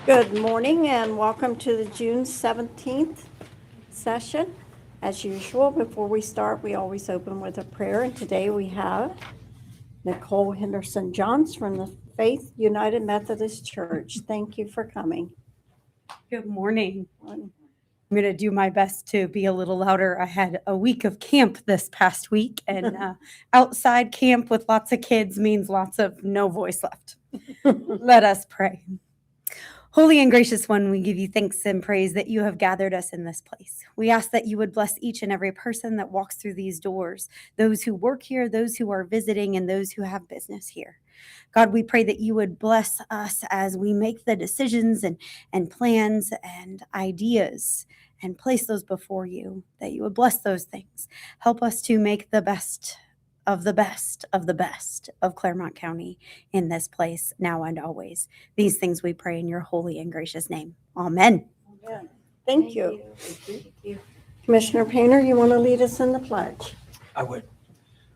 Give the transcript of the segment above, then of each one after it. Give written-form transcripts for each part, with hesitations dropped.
Good morning and welcome to the June 17th session. As usual, before we start, we always open with a prayer, and today we have Nicole Henderson Johns from the Faith United Methodist Church. Thank you for coming. Good morning. I'm going to do my best to be a little louder. I had a week of camp this past week, and outside camp with lots of kids means lots of no voice left. Let us pray. Holy and gracious one, we give you thanks and praise that you have gathered us in this place. We ask that you would bless each and every person that walks through these doors, those who work here, those who are visiting, and those who have business here. God, we pray that you would bless us as we make the decisions and plans and ideas and place those before you, that you would bless those things. Help us to make the best of the best of the best of Clermont County in this place, now and always. These things we pray in your holy and gracious name. Amen. Amen. Thank you. Thank you. Commissioner Painter, you want to lead us in the pledge? I would.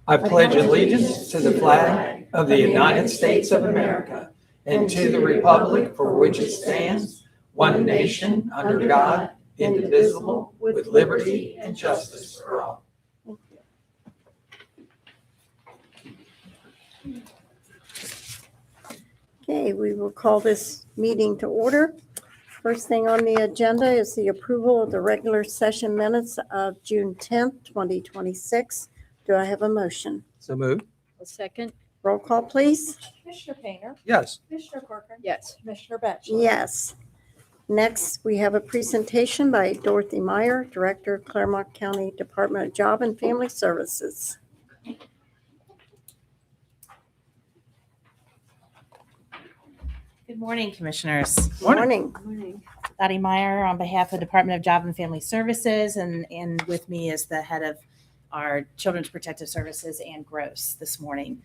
I pledge allegiance to the flag of the United States of America and to the republic for which it stands, one nation, under God, indivisible, with liberty and justice for all. Okay, we will call this meeting to order. First thing on the agenda is the approval of the regular session minutes of June 10th, 2026. Do I have a motion? So moved. A second. Roll call, please. Commissioner Painter, Yes. Commissioner Corcoran, Yes. Commissioner Batchelor. Yes. Next, we have a presentation by Dorothy Meyer, Director, Clermont County Department of Job and Family Services. Good morning, Commissioners. Morning. Dottie Meyer on behalf of the Department of Job and Family Services, and with me is the head of our Children's Protective Services and GROSS this morning.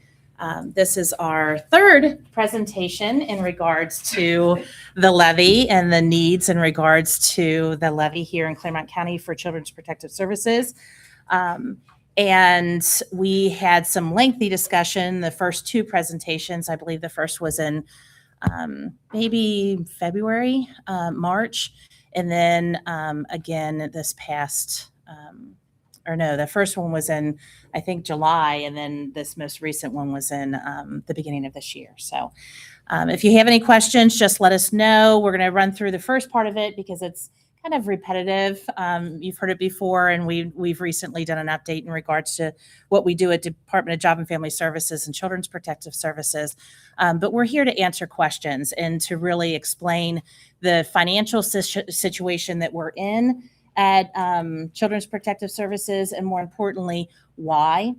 This is our third presentation in regards to the levy and the needs in regards to the levy here in Clermont County for Children's Protective Services. And we had some lengthy discussion. The first two presentations, I believe the first was in maybe February, March. And then again, this past, the first one was in, I think, July. And then this most recent one was in the beginning of this year. So if you have any questions, just let us know. We're going to run through the first part of it because it's kind of repetitive. You've heard it before, and we've recently done an update in regards to what we do at Department of Job and Family Services and Children's Protective Services. But we're here to answer questions and to really explain the financial situation that we're in at Children's Protective Services, and more importantly, why,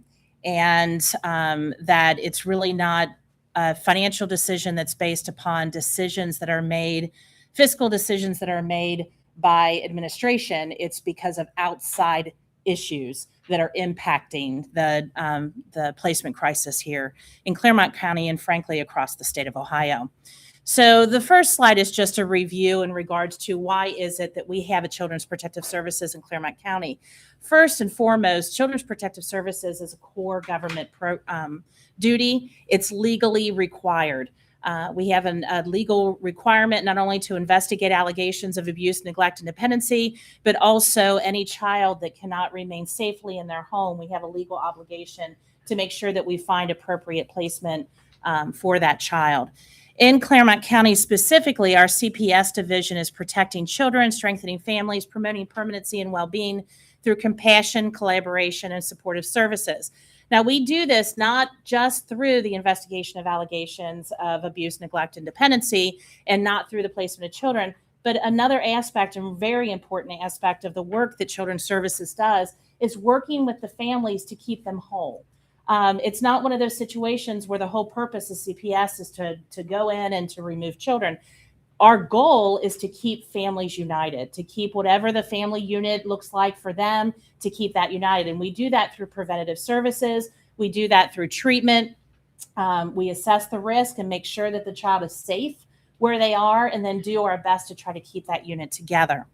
and that it's really not a financial decision that's based upon decisions that are made, fiscal decisions that are made by administration. It's because of outside issues that are impacting the placement crisis here in Clermont County and frankly across the state of Ohio. So the first slide is just a review in regards to why is it that we have a Children's Protective Services in Clermont County. First and foremost, Children's Protective Services is a core government duty. It's legally required. We have a legal requirement not only to investigate allegations of abuse, neglect, and dependency, but also any child that cannot remain safely in their home. We have a legal obligation to make sure that we find appropriate placement for that child. In Clermont County specifically, our CPS division is protecting children, strengthening families, promoting permanency and well-being through compassion, collaboration, and supportive services. Now, we do this not just through the investigation of allegations of abuse, neglect, and dependency, and not through the placement of children, but another aspect and very important aspect of the work that Children's Services does is working with the families to keep them whole. It's not one of those situations where the whole purpose of CPS is to go in and to remove children. Our goal is to keep families united, to keep whatever the family unit looks like for them, to keep that united. And we do that through preventative services. We do that through treatment. We assess the risk and make sure that the child is safe where they are, and then do our best to try to keep that unit together.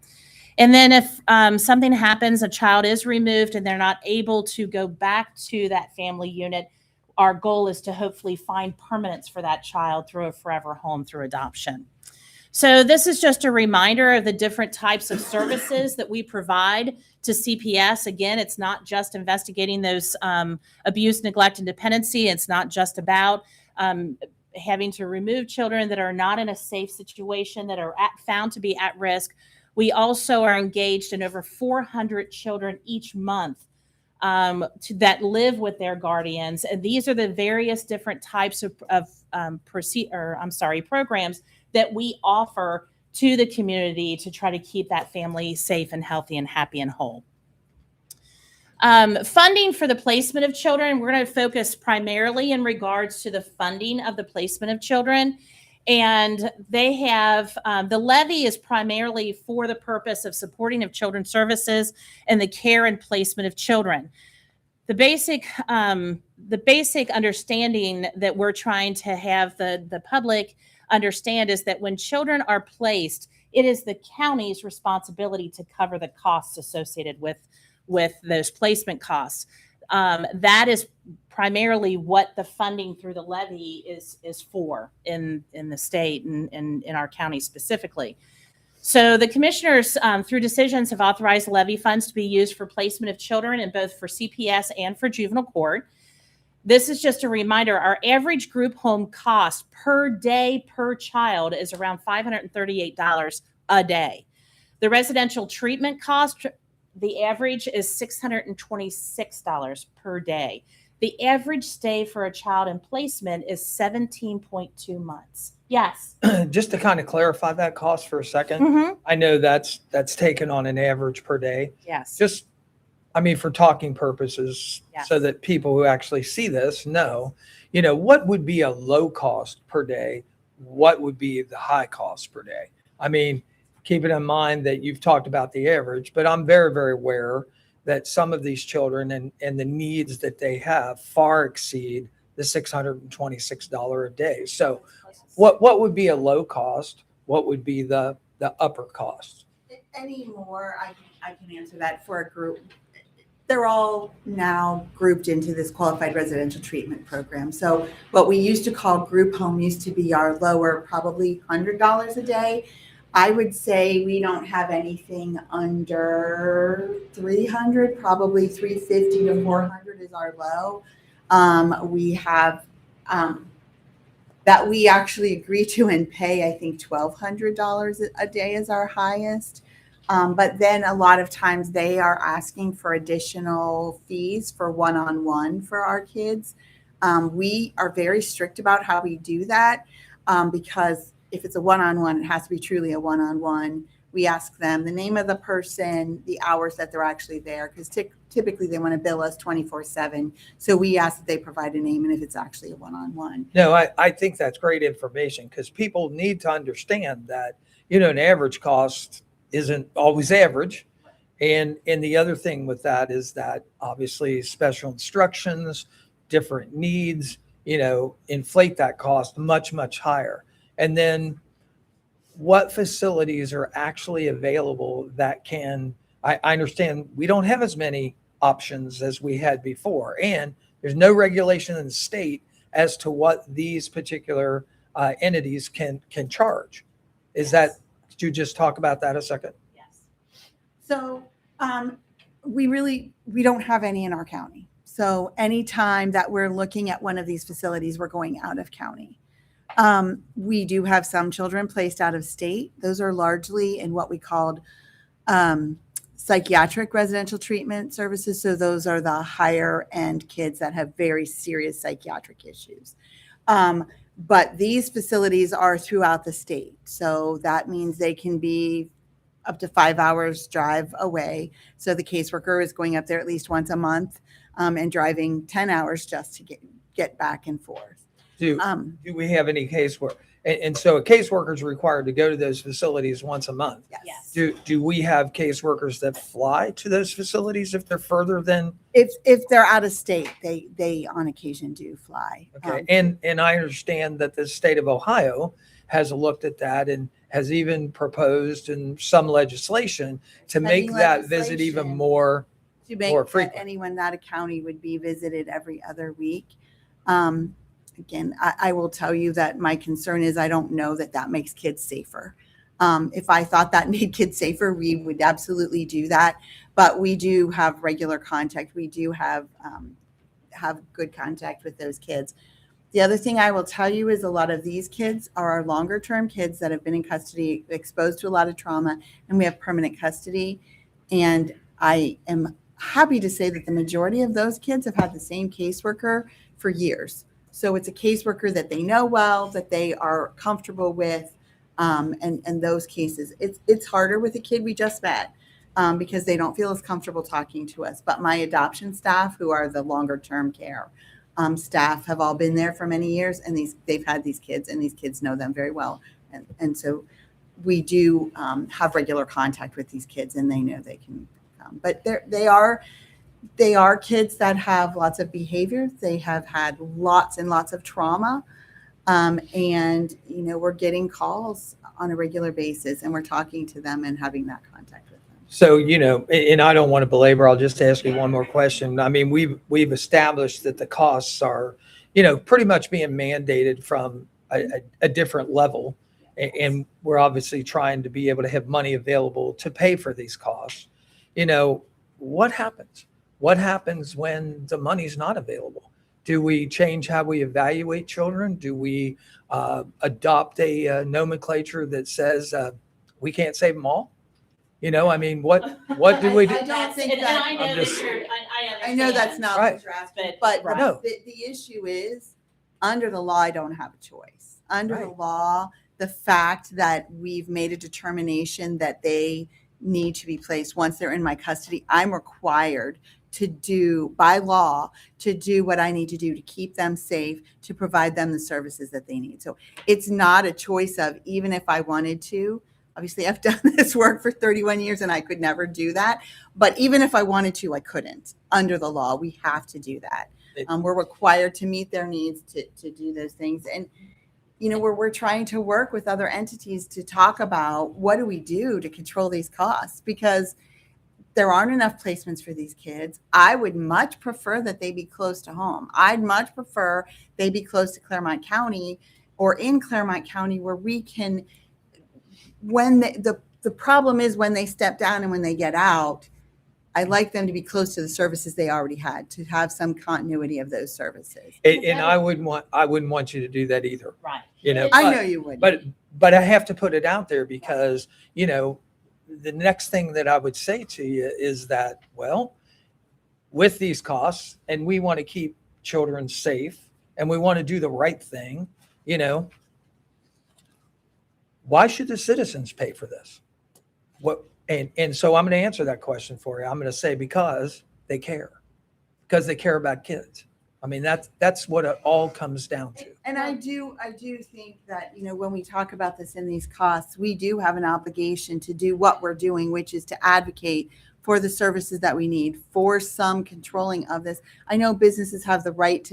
And then if something happens, a child is removed and they're not able to go back to that family unit, our goal is to hopefully find permanence for that child through a forever home through adoption. So this is just a reminder of the different types of services that we provide to CPS. Again, it's not just investigating those abuse, neglect, and dependency. It's not just about having to remove children that are not in a safe situation, that are found to be at risk. We also are engaged in over 400 children each month that live with their guardians. And these are the various different types of programs that we offer to the community to try to keep that family safe and healthy and happy and whole. Funding for the placement of children, we're going to focus primarily in regards to the funding of the placement of children. And they have, the levy is primarily for the purpose of supporting of children's services and the care and placement of children. The basic understanding that we're trying to have the public understand is that when children are placed, it is the county's responsibility to cover the costs associated with those placement costs. That is primarily what the funding through the levy is for in the state and in our county specifically. So the commissioners, through decisions, have authorized levy funds to be used for placement of children in both for CPS and for juvenile court. This is just a reminder, our average group home cost per day per child is around $538 a day. The residential treatment cost, the average is $626 per day. The average stay for a child in placement is 17.2 months. Yes. Just to kind of clarify that cost for a second, Mm-hmm. I know that's taken on an average per day. Yes. Just, I mean, for talking purposes, Yes. so that people who actually see this know, what would be a low cost per day? What would be the high cost per day? I mean, keeping in mind that you've talked about the average, but I'm very, very aware that some of these children and the needs that they have far exceed the $626 a day. So what would be a low cost? What would be the upper cost? Anymore, I can answer that for a group. They're all now grouped into this qualified residential treatment program. So what we used to call group home used to be our lower, probably $100 a day. I would say we don't have anything under 300, probably 350 to 400 is our low. We have that we actually agree to and pay, I think $1,200 a day is our highest. But then a lot of times they are asking for additional fees for one-on-one for our kids. We are very strict about how we do that because if it's a one-on-one, it has to be truly a one-on-one. We ask them the name of the person, the hours that they're actually there, because typically they want to bill us 24/7. So we ask that they provide a name and if it's actually a one-on-one. No, I think that's great information because people need to understand that, an average cost isn't always average. And the other thing with that is that obviously special instructions, different needs, inflate that cost much, much higher. And then what facilities are actually available that can, I understand we don't have as many options as we had before. And there's no regulation in the state as to what these particular entities can charge. Is that, could you just talk about that a second? Yes. So we don't have any in our county. So anytime that we're looking at one of these facilities, we're going out of county. We do have some children placed out of state. Those are largely in what we called psychiatric residential treatment services. So those are the higher end kids that have very serious psychiatric issues. But these facilities are throughout the state. So that means they can be up to 5 hours drive away. So the caseworker is going up there at least once a month and driving 10 hours just to get back and forth. Do we have any casework? And so a caseworker is required to go to those facilities once a month. Yes. Do we have caseworkers that fly to those facilities if they're further than? If they're out of state, they on occasion do fly. Okay. And I understand that the state of Ohio has looked at that and has even proposed in some legislation to make Pending that visit even legislation. more. To make more that frequent. anyone not a county would be visited every other week. again, I will tell you that my concern is I don't know that that makes kids safer. If I thought that made kids safer, we would absolutely do that. But we do have regular contact. We do have good contact with those kids. The other thing I will tell you is a lot of these kids are our longer term kids that have been in custody, exposed to a lot of trauma, and we have permanent custody. And I am happy to say that the majority of those kids have had the same caseworker for years. So it's a caseworker that they know well, that they are comfortable with, and those cases. It's harder with a kid we just met because they don't feel as comfortable talking to us. But my adoption staff, who are the longer term care staff, have all been there for many years, and they've had these kids, and these kids know them very well. And so we do have regular contact with these kids, and they know they can come. But they are kids that have lots of behavior. They have had lots and lots of trauma. And, we're getting calls on a regular basis, and we're talking to them and having that contact with them. So, and I don't want to belabor, I'll just ask you one more question. I mean, we've established that the costs are, pretty much being mandated from a different level. And we're obviously trying to be able to have money available to pay for these costs. What happens? What happens when the money's not available? Do we change how we evaluate children? Do we adopt a nomenclature that says we can't save them all? What do we do? I don't think that. I know I'm just- I know that's not Right. what you're asking, But- but No. the issue is, under the law, I don't have a choice. Under the Right. law, the fact that we've made a determination that they need to be placed once they're in my custody, I'm required to do, by law, to do what I need to do to keep them safe, to provide them the services that they need. So it's not a choice of, even if I wanted to. Obviously, I've done this work for 31 years and I could never do that. But even if I wanted to, I couldn't. Under the law, we have to do that. We're required to meet their needs to do those things. And, we're trying to work with other entities to talk about what do we do to control these costs, because there aren't enough placements for these kids. I would much prefer that they be close to home. I'd much prefer they be close to Clermont County, or in Clermont County, where we can, when the problem is when they step down and when they get out, I like them to be close to the services they already had, to have some continuity of those services. And I wouldn't want you to do that either. Right. I know you would. But I have to put it out there because, the next thing that I would say to you is that, well, with these costs, and we want to keep children safe and we want to do the right thing, why should the citizens pay for this? And so I'm going to answer that question for you. I'm going to say because they care about kids. I mean, that's what it all comes down to. And I do think that, when we talk about this in these costs, we do have an obligation to do what we're doing, which is to advocate for the services that we need, for some controlling of this. I know businesses have the right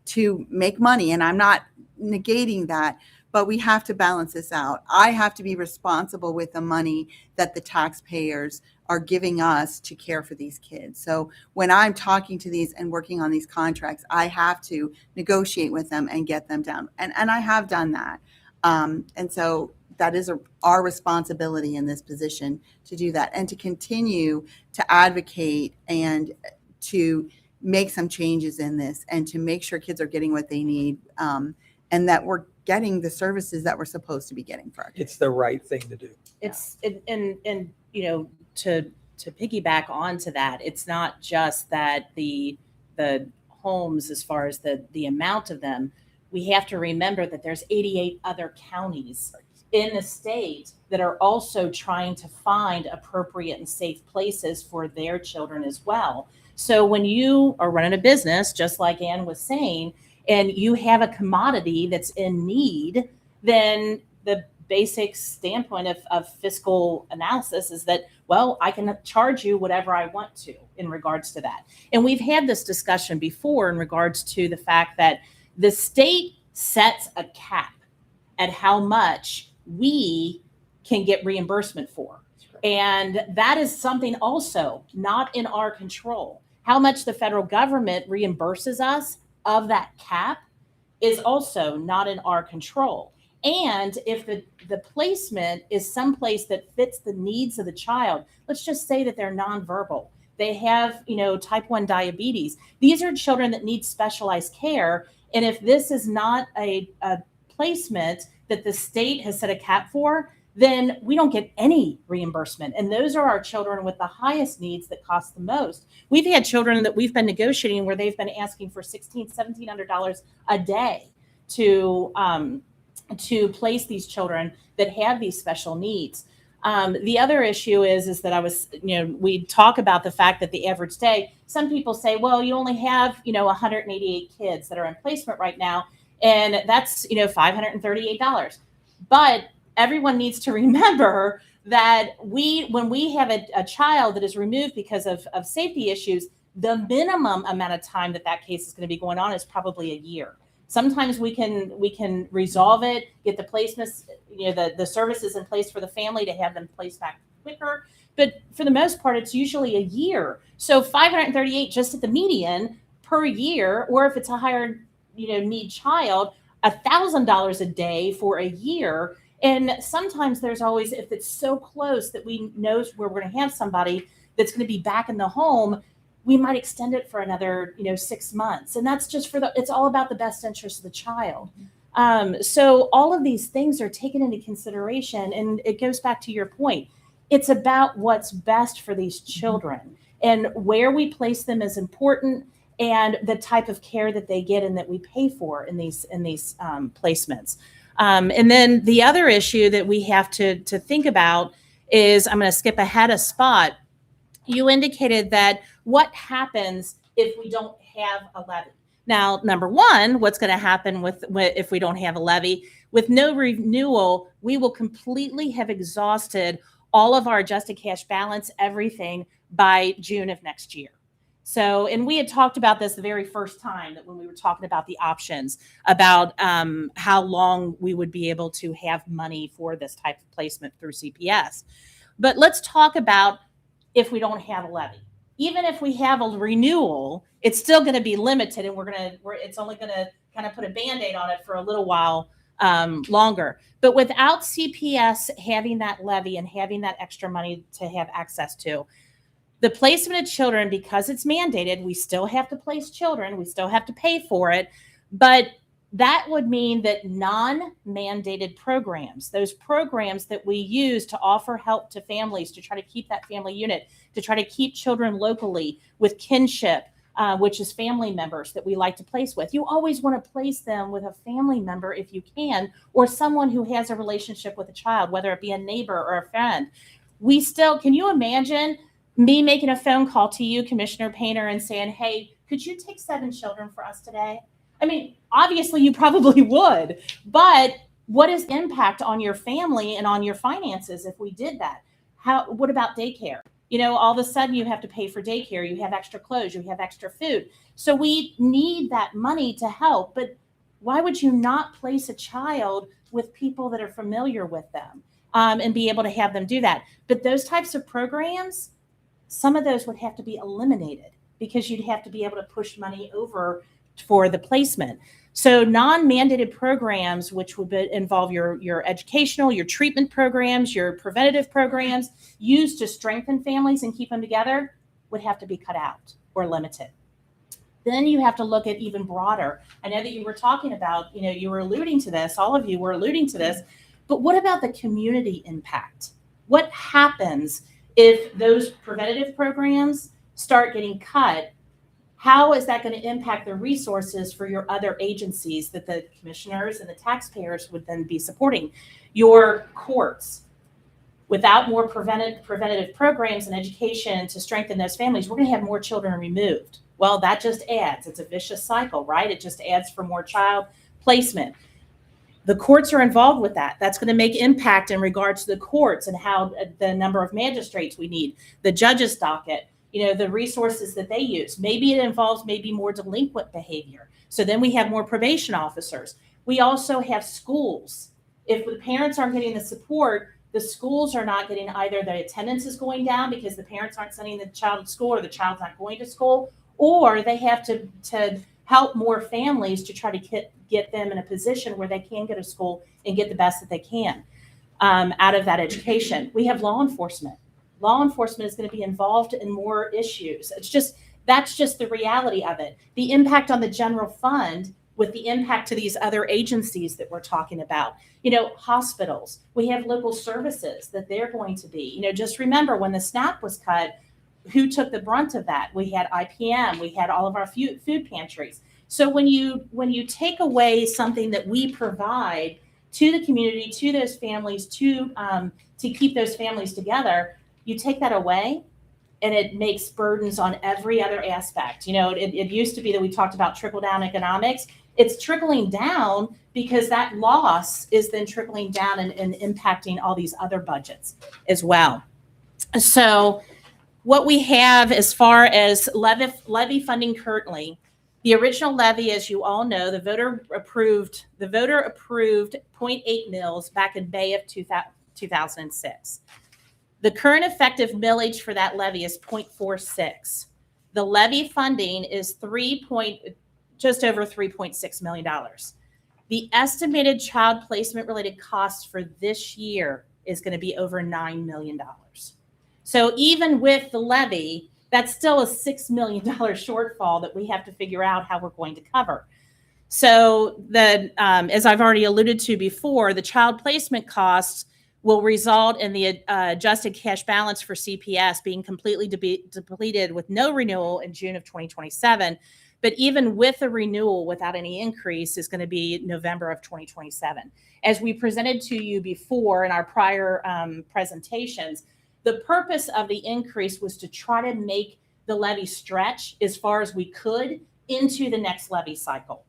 to make money, and I'm not negating that, but we have to balance this out. I have to be responsible with the money that the taxpayers are giving us to care for these kids. So when I'm talking to these and working on these contracts, I have to negotiate with them and get them down. And I have done that. And so that is our responsibility in this position to do that, and to continue to advocate and to make some changes in this, and to make sure kids are getting what they need, and that we're getting the services that we're supposed to be getting for our kids. It's the right thing to do. It's and to piggyback onto that, it's not just that the homes, as far as the amount of them, we have to remember that there's 88 other counties in the state that are also trying to find appropriate and safe places for their children as well. So when you are running a business, just like Ann was saying, and you have a commodity that's in need, then the basic standpoint of fiscal analysis is that, well, I can charge you whatever I want to in regards to that. And we've had this discussion before in regards to the fact that the state sets a cap at how much we can get reimbursement for. And that is something also not in our control. How much the federal government reimburses us of that cap is also not in our control. And if the placement is someplace that fits the needs of the child, let's just say that they're nonverbal, they have, type 1 diabetes. These are children that need specialized care. And if this is not a placement that the state has set a cap for, then we don't get any reimbursement. And those are our children with the highest needs that cost the most. We've had children that we've been negotiating where they've been asking for $1,700 a day to place these children that have these special needs. The other issue is that we talk about the fact that the average day, some people say, well, you only have, 188 kids that are in placement right now. And that's, $538. But everyone needs to remember that when we have a child that is removed because of safety issues, the minimum amount of time that case is going to be going on is probably a year. Sometimes we can resolve it, get the placements, the services in place for the family to have them placed back quicker. But for the most part, it's usually a year. So 538 just at the median per year, or if it's a higher, need child, $1,000 a day for a year. And sometimes there's always, if it's so close that we know where we're going to have somebody that's going to be back in the home, we might extend it for another, 6 months. And that's just it's all about the best interest of the child. So all of these things are taken into consideration. And it goes back to your point. It's about what's best for these children, and where we place them is important, and the type of care that they get and that we pay for in these placements. And then the other issue that we have to think about is, I'm going to skip ahead a spot. You indicated that what happens if we don't have a levy? Now, number one, what's going to happen if we don't have a levy? With no renewal, we will completely have exhausted all of our adjusted cash balance, everything, by June of next year. So, and we had talked about this the very first time, that when we were talking about the options, about how long we would be able to have money for this type of placement through CPS. But let's talk about if we don't have a levy. Even if we have a renewal, it's still going to be limited, and it's only going to kind of put a Band-Aid on it for a little while longer. But without CPS having that levy and having that extra money to have access to, the placement of children, because it's mandated, we still have to place children, we still have to pay for it, but that would mean that non-mandated programs, those programs that we use to offer help to families, to try to keep that family unit, to try to keep children locally with kinship, which is family members that we like to place with. You always want to place them with a family member if you can, or someone who has a relationship with a child, whether it be a neighbor or a friend. Can you imagine me making a phone call to you, Commissioner Painter, and saying, hey, could you take 7 children for us today? I mean, obviously you probably would, but what is the impact on your family and on your finances if we did that? What about daycare? All of a sudden you have to pay for daycare. You have extra clothes, you have extra food. So we need that money to help, but why would you not place a child with people that are familiar with them and be able to have them do that? But those types of programs, some of those would have to be eliminated because you'd have to be able to push money over for the placement. So non-mandated programs, which would involve your educational, your treatment programs, your preventative programs used to strengthen families and keep them together, would have to be cut out or limited. Then you have to look at even broader. I know that you were talking about, you were alluding to this, all of you were alluding to this, but what about the community impact? What happens if those preventative programs start getting cut? How is that going to impact the resources for your other agencies that the commissioners and the taxpayers would then be supporting? Your courts. Without more preventative programs and education to strengthen those families, we're going to have more children removed. Well, that just adds. It's a vicious cycle, right? It just adds for more child placement. The courts are involved with that. That's going to make impact in regards to the courts and how the number of magistrates we need, the judges' docket, the resources that they use. Maybe it involves more delinquent behavior. So then we have more probation officers. We also have schools. If the parents aren't getting the support, the schools are not getting, either the attendance is going down because the parents aren't sending the child to school, or the child's not going to school, or they have to help more families to try to get them in a position where they can go to school and get the best that they can out of that education. We have law enforcement. Law enforcement is going to be involved in more issues. That's just the reality of it. The impact on the general fund with the impact to these other agencies that we're talking about. Hospitals, we have local services that they're going to be. Just remember when the SNAP was cut, who took the brunt of that? We had IPM, we had all of our food pantries. So when you take away something that we provide to the community, to those families, to keep those families together, you take that away, and it makes burdens on every other aspect. It used to be that we talked about trickle-down economics. It's trickling down because that loss is then trickling down and impacting all these other budgets as well. So what we have as far as levy funding currently, the original levy, as you all know, the voter approved 0.8 mils back in May of 2006. The current effective millage for that levy is 0.46. The levy funding is just over $3.6 million. The estimated child placement related costs for this year is going to be over $9 million. So even with the levy, that's still a $6 million shortfall that we have to figure out how we're going to cover. So as I've already alluded to before, the child placement costs will result in the adjusted cash balance for CPS being completely depleted with no renewal in June of 2027. But even with a renewal without any increase is going to be November of 2027. As we presented to you before in our prior presentations, the purpose of the increase was to try to make the levy stretch as far as we could into the next levy cycle.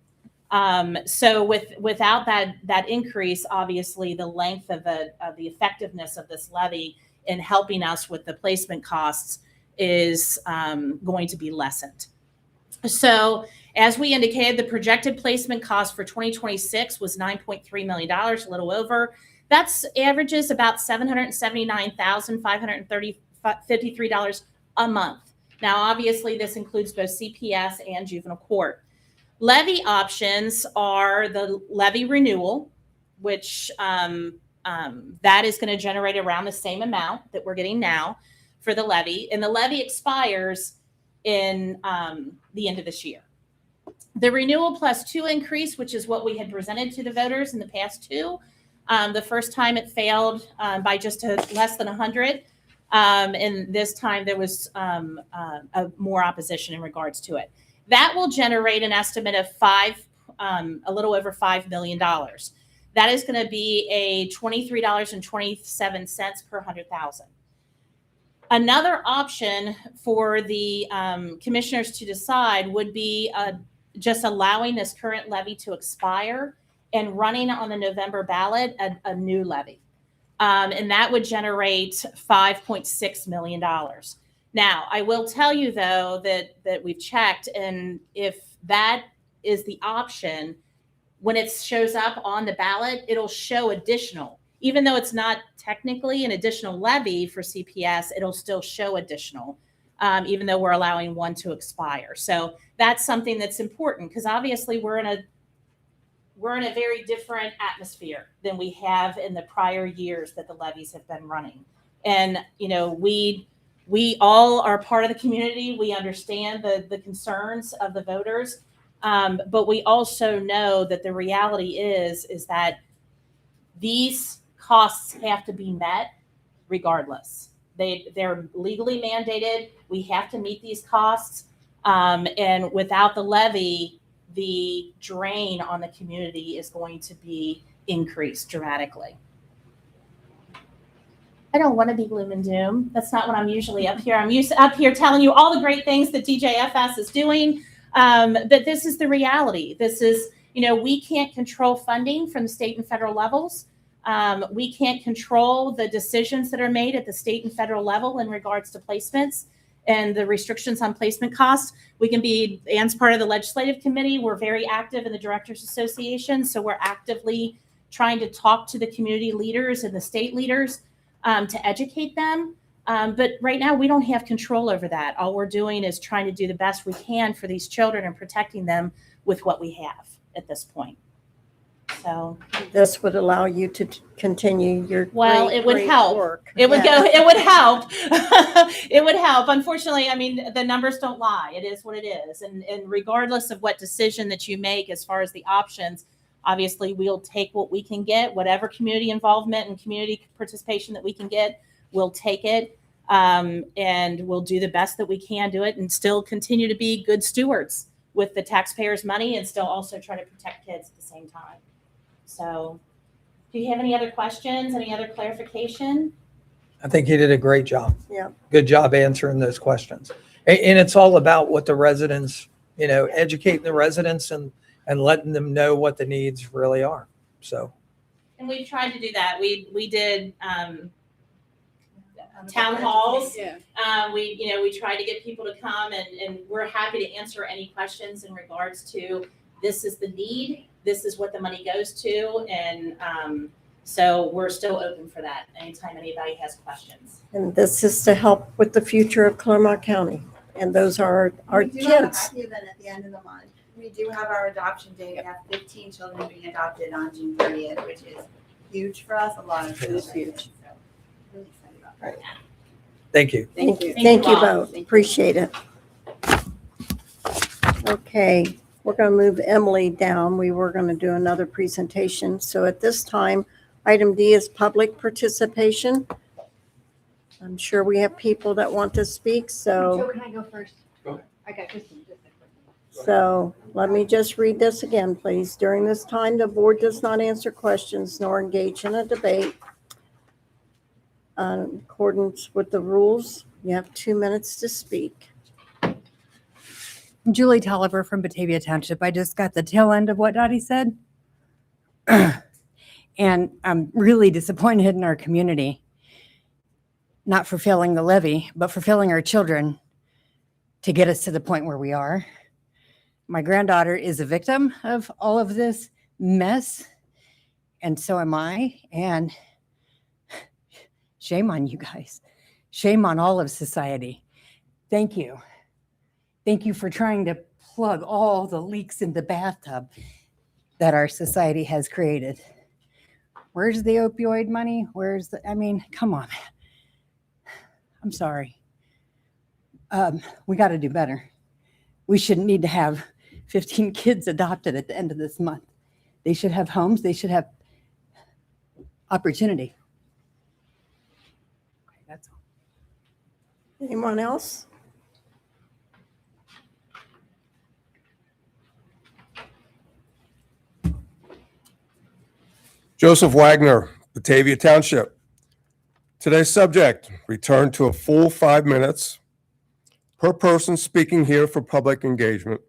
So without that increase, obviously the length of the effectiveness of this levy in helping us with the placement costs is going to be lessened. So as we indicated, the projected placement cost for 2026 was $9.3 million, a little over. That's averages about $779,553 a month. Now, obviously, this includes both CPS and juvenile court. Levy options are the levy renewal, which that is going to generate around the same amount that we're getting now for the levy. And the levy expires in the end of this year. The renewal +2 increase, which is what we had presented to the voters in the past two. The first time it failed by just less than 100. And this time there was more opposition in regards to it. That will generate an estimate of a little over $5 million. That is going to be a $23.27 per 100,000. Another option for the commissioners to decide would be just allowing this current levy to expire and running on the November ballot a new levy. And that would generate $5.6 million. Now, I will tell you, though, that we've checked, and if that is the option, when it shows up on the ballot, it'll show additional. Even though it's not technically an additional levy for CPS, it'll still show additional, even though we're allowing one to expire. So that's something that's important because obviously we're in a very different atmosphere than we have in the prior years that the levies have been running. And, we all are part of the community. We understand the concerns of the voters. But we also know that the reality is that these costs have to be met regardless. They're legally mandated. We have to meet these costs. And without the levy, the drain on the community is going to be increased dramatically. I don't want to be gloom and doom. That's not what I'm usually up here. I'm up here telling you all the great things that DJFS is doing. But this is the reality. This is, we can't control funding from the state and federal levels. We can't control the decisions that are made at the state and federal level in regards to placements and the restrictions on placement costs. We can be, Ann's part of the legislative committee. We're very active in the Directors Association. So we're actively trying to talk to the community leaders and the state leaders to educate them. But right now, we don't have control over that. All we're doing is trying to do the best we can for these children and protecting them with what we have at this point. So, This would allow you to continue your well, great, it would great help. work. It would Yeah. go. It would help. It would help. Unfortunately, I mean, the numbers don't lie. It is what it is. And regardless of what decision that you make, as far as the options, obviously we'll take what we can get, whatever community involvement and community participation that we can get, we'll take it, and we'll do the best that we can do it, and still continue to be good stewards with the taxpayers' money, and still also try to protect kids at the same time. So, do you have any other questions? Any other clarification? I think you did a great job. Yeah. Good job answering those questions. And it's all about what the residents, educating the residents and letting them know what the needs really are. So, And we've tried to do that. We did town halls. Yeah. We tried to get people to come, and we're happy to answer any questions in regards to this is the need, this is what the money goes to, and so we're still open for that anytime anybody has questions. And this is to help with the future of Clermont County. And those are our We do have a kids. happy event at the end of the month. We do have our adoption day. We have 15 children being adopted on June 30th, which is huge for us. A lot of It is children. huge. So, really excited about that. thank you. Thank you. Thank you all. both. Appreciate it. Okay, we're going to move Emily down. We were going to do another presentation. So at this time, item D is public participation. I'm sure we have people that want to speak, so. Joe, can I go first? Go ahead. I got just a quick one. So let me just read this again, please. During this time, the board does not answer questions nor engage in a debate. In accordance with the rules, you have 2 minutes to speak. Julie Tolliver from Batavia Township. I just got the tail end of what Dottie said. And I'm really disappointed in our community, not for failing the levy, but for failing our children to get us to the point where we are. My granddaughter is a victim of all of this mess, and so am I. And shame on you guys. Shame on all of society. Thank you. Thank you for trying to plug all the leaks in the bathtub that our society has created. Where's the opioid money? Come on. I'm sorry. We got to do better. We shouldn't need to have 15 kids adopted at the end of this month. They should have homes. They should have opportunity. Okay, that's all. Anyone else? Joseph Wagner, Batavia Township. Today's subject, return to a full 5 minutes per person speaking here for public engagement.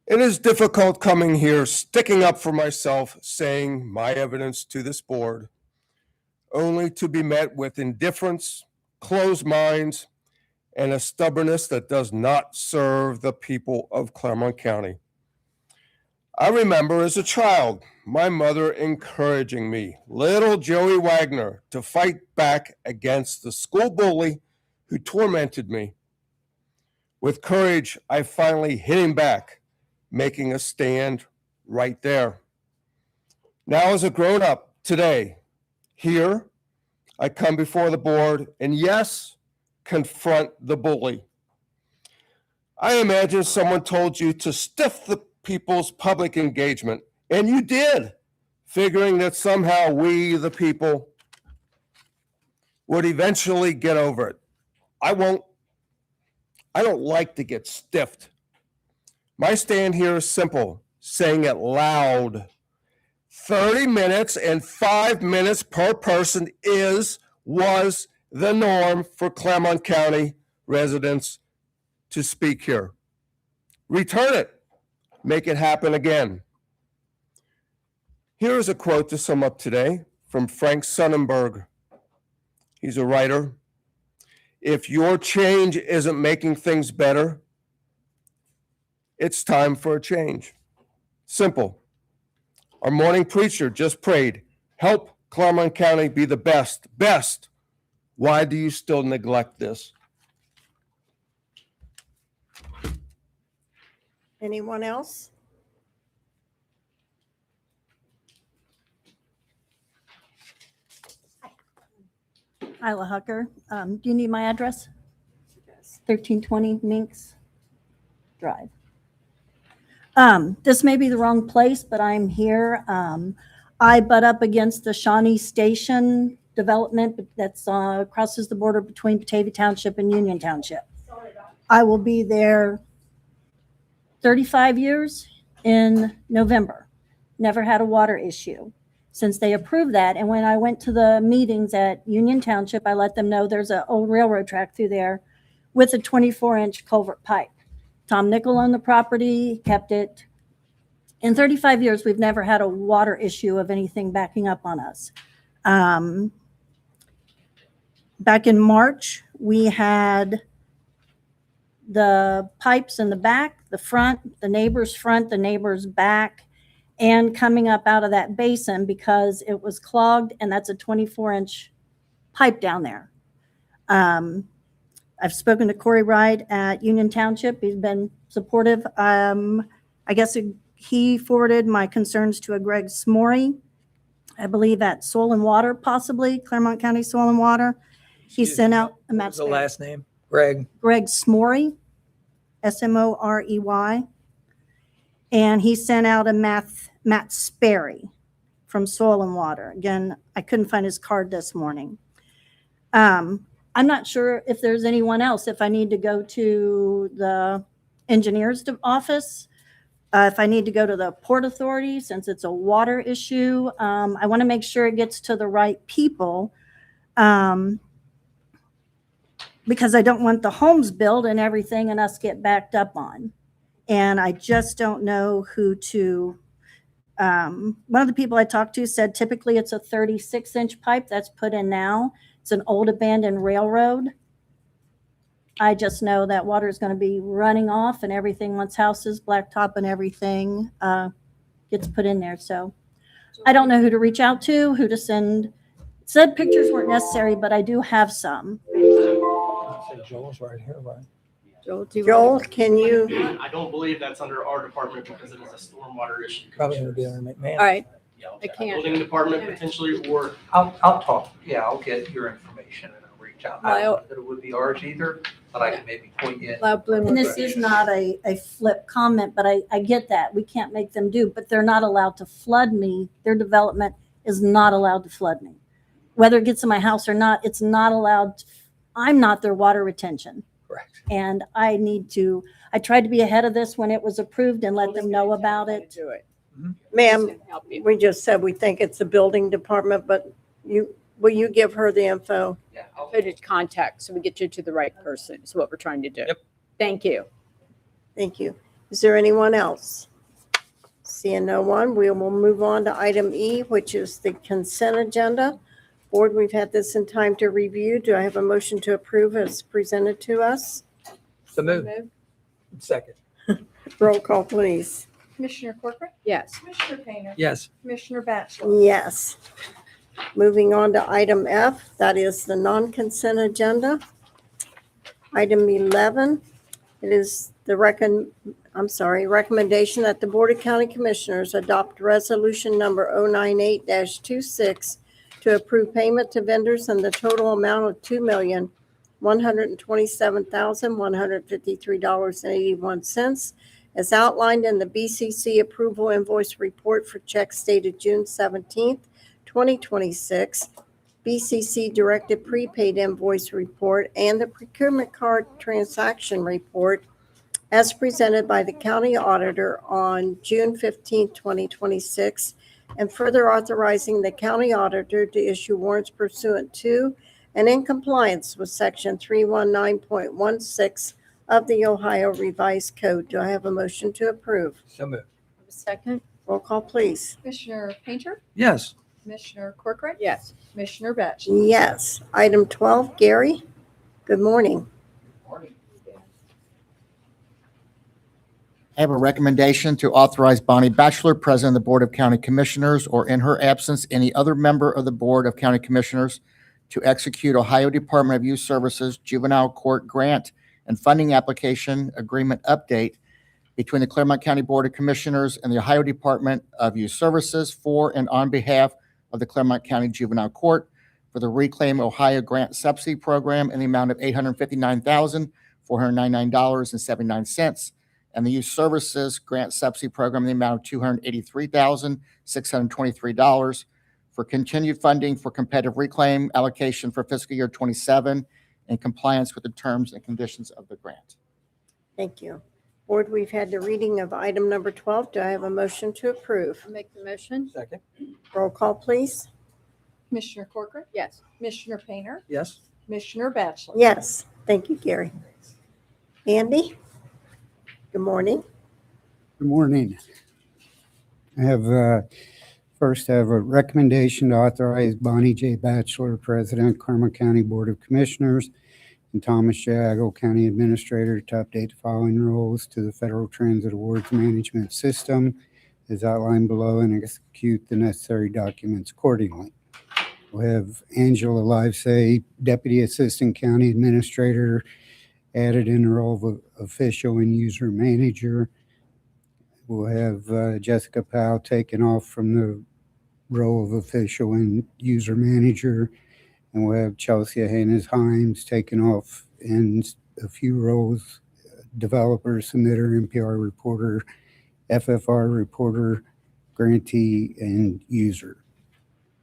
It is difficult coming here, sticking up for myself, saying my evidence to this board, only to be met with indifference, closed minds, and a stubbornness that does not serve the people of Clermont County. I remember as a child, my mother encouraging me, little Joey Wagner, to fight back against the school bully who tormented me. With courage, I finally hit him back, making a stand right there. Now, as a grown-up today, here, I come before the board and yes, confront the bully. I imagine someone told you to stiff the people's public engagement, and you did, figuring that somehow we, the people, would eventually get over it. I won't. I don't like to get stiffed. My stand here is simple, saying it loud. 30 minutes and 5 minutes per person was the norm for Clermont County residents to speak here. Return it. Make it happen again. Here is a quote to sum up today from Frank Sonnenberg. He's a writer. If your change isn't making things better, it's time for a change. Simple. Our morning preacher just prayed, help Clermont County be the best Why do you still neglect this? Anyone else? Isla Hucker. Do you need my address? 1320 Minks Drive. This may be the wrong place, but I'm here. I butt up against the Shawnee Station development that's crosses the border between Batavia Township and Union Township. I will be there 35 years in November. Never had a water issue since they approved that. And when I went to the meetings at Union Township, I let them know there's an old railroad track through there with a 24-inch culvert pipe. Tom Nickel owned the property, kept it. In 35 years, we've never had a water issue of anything backing up on us. Back in March, we had the pipes in the back, the front, the neighbor's back, and coming up out of that basin because it was clogged, and that's a 24-inch pipe down there. I've spoken to Corey Wright at Union Township. He's been supportive. I guess he forwarded my concerns to a Greg Smory, I believe at Soil and Water, possibly, Clermont County Soil and Water. He sent out a map. What's the last name? Greg? Greg Smory, Smorey. And he sent out a Matt Sperry from Soil and Water. Again, I couldn't find his card this morning. I'm not sure if there's anyone else, if I need to go to the engineer's office, if I need to go to the Port Authority, since it's a water issue. I want to make sure it gets to the right people, because I don't want the homes built and everything and us get backed up on. And I just don't know who to. One of the people I talked to said typically it's a 36-inch pipe that's put in now. It's an old abandoned railroad. I just know that water is going to be running off and everything once houses, blacktop and everything gets put in there. So I don't know who to reach out to, who to send. Said pictures weren't necessary, but I do have some. Joel's right here, right? Joel, can you? I don't believe that's under our department because it is a stormwater issue. Probably gonna be under McMahon. All right, Yeah, I can't. Building department potentially, or I'll talk, yeah, I'll get your information and I'll reach out. I don't Well- know that it would be ours either, but I can maybe point you in. Loud Bloom. And this is not a flip comment, but I get that. We can't make them do, but they're not allowed to flood me. Their development is not allowed to flood me. Whether it gets in my house or not, it's not allowed. I'm not their water retention. Correct. And I tried to be ahead of this when it was approved and let them know about it. Do it. Ma'am, Help you. we just said we think it's the building department, but will you give her the info? Yeah, I'll- Who to contact so we get you to the right person is what we're trying to do. Yep. Thank you. Thank you. Is there anyone else? Seeing no one, we will move on to item E, which is the consent agenda. Board, we've had this in time to review. Do I have a motion to approve as presented to us? So move. Second. Roll call, please. Commissioner Corcoran, Yes. Commissioner Painter, Yes. Commissioner Batchelor. Yes. Moving on to item F, that is the non-consent agenda. Item 11, it is the recommendation that the Board of County Commissioners adopt resolution number 098-26 to approve payment to vendors in the total amount of $2,127,153.81 as outlined in the BCC approval invoice report for checks dated June 17th, 2026, BCC directed prepaid invoice report, and the procurement card transaction report as presented by the county auditor on June 15th, 2026, and further authorizing the county auditor to issue warrants pursuant to and in compliance with section 319.16 of the Ohio Revised Code. Do I have a motion to approve? So move. Second? Roll call, please. Commissioner Painter, Yes. Commissioner Corcoran, Yes. Commissioner Batchelor. Yes. Item 12, Gary, good morning. I have a recommendation to authorize Bonnie Batchelor, President of the Board of County Commissioners, or in her absence, any other member of the Board of County Commissioners, to execute Ohio Department of Youth Services Juvenile Court Grant and Funding Application Agreement Update between the Clermont County Board of Commissioners and the Ohio Department of Youth Services for and on behalf of the Clermont County Juvenile Court for the Reclaim Ohio Grant Subsidy Program in the amount of $859,499.79, and the Youth Services Grant Subsidy Program in the amount of $283,623 for continued funding for competitive reclaim allocation for fiscal year 27 in compliance with the terms and conditions of the grant. Thank you. Board, we've had the reading of item number 12. Do I have a motion to approve? I'll make the motion. Second. Roll call, please. Commissioner Corcoran. Yes. Commissioner Painter. Yes. Commissioner Batchelor. Yes. Thank you, Gary. Andy? Good morning. Good morning. I have first have a recommendation to authorize Bonnie J. Batchelor, President, Clermont County Board of Commissioners, and Thomas J. Agel, County Administrator, to update the following roles to the Federal Transit Awards Management System as outlined below and execute the necessary documents accordingly. We'll have Angela Livesay, Deputy Assistant County Administrator, added in the role of official and user manager. We'll have Jessica Powell taken off from the role of official and user manager. And we'll have Chelsea Haynes-Himes taken off in a few roles: developer, submitter, NPR reporter, FFR reporter, grantee, and user.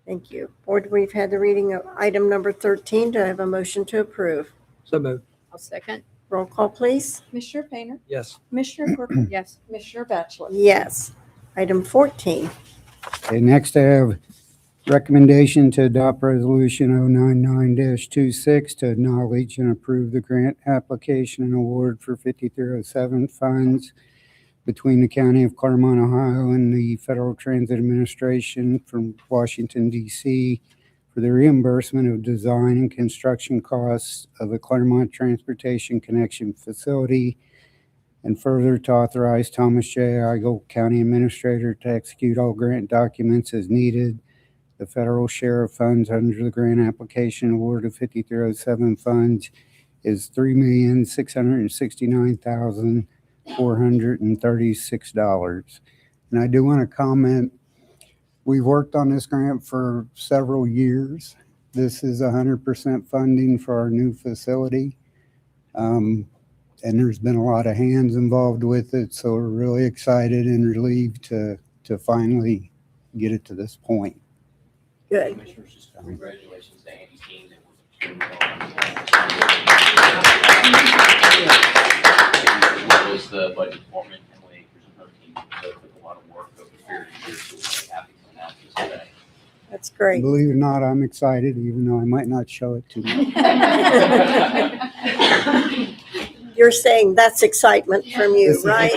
Thank you. Board, we've had the reading of item number 13. Do I have a motion to approve? So moved. I'll second. Roll call, please. Commissioner Painter. Yes. Commissioner Corcoran. Yes. Commissioner Batchelor. Yes. Item 14. Okay, next I have recommendation to adopt resolution 099-26 to acknowledge and approve the grant application and award for 5307 funds between the County of Clermont, Ohio and the Federal Transit Administration from Washington, D.C. for the reimbursement of design and construction costs of a Clermont Transportation Connection facility, and further to authorize Thomas J. Igel, County Administrator, to execute all grant documents as needed. The federal share of funds under the grant application award of 5307 funds is $3,669,436. And I do want to comment, we've worked on this grant for several years. This is 100% funding for our new facility. And there's been a lot of hands involved with it, so we're really excited and relieved to finally get it to this point. Good. Congratulations to Andy's team. What was the budget foreman, Emily Akers and her team? So it took a lot of work over a period of years, so we're happy to announce this today. That's great. Believe it or not, I'm excited, even though I might not show it to you. You're saying that's excitement from you, This is right?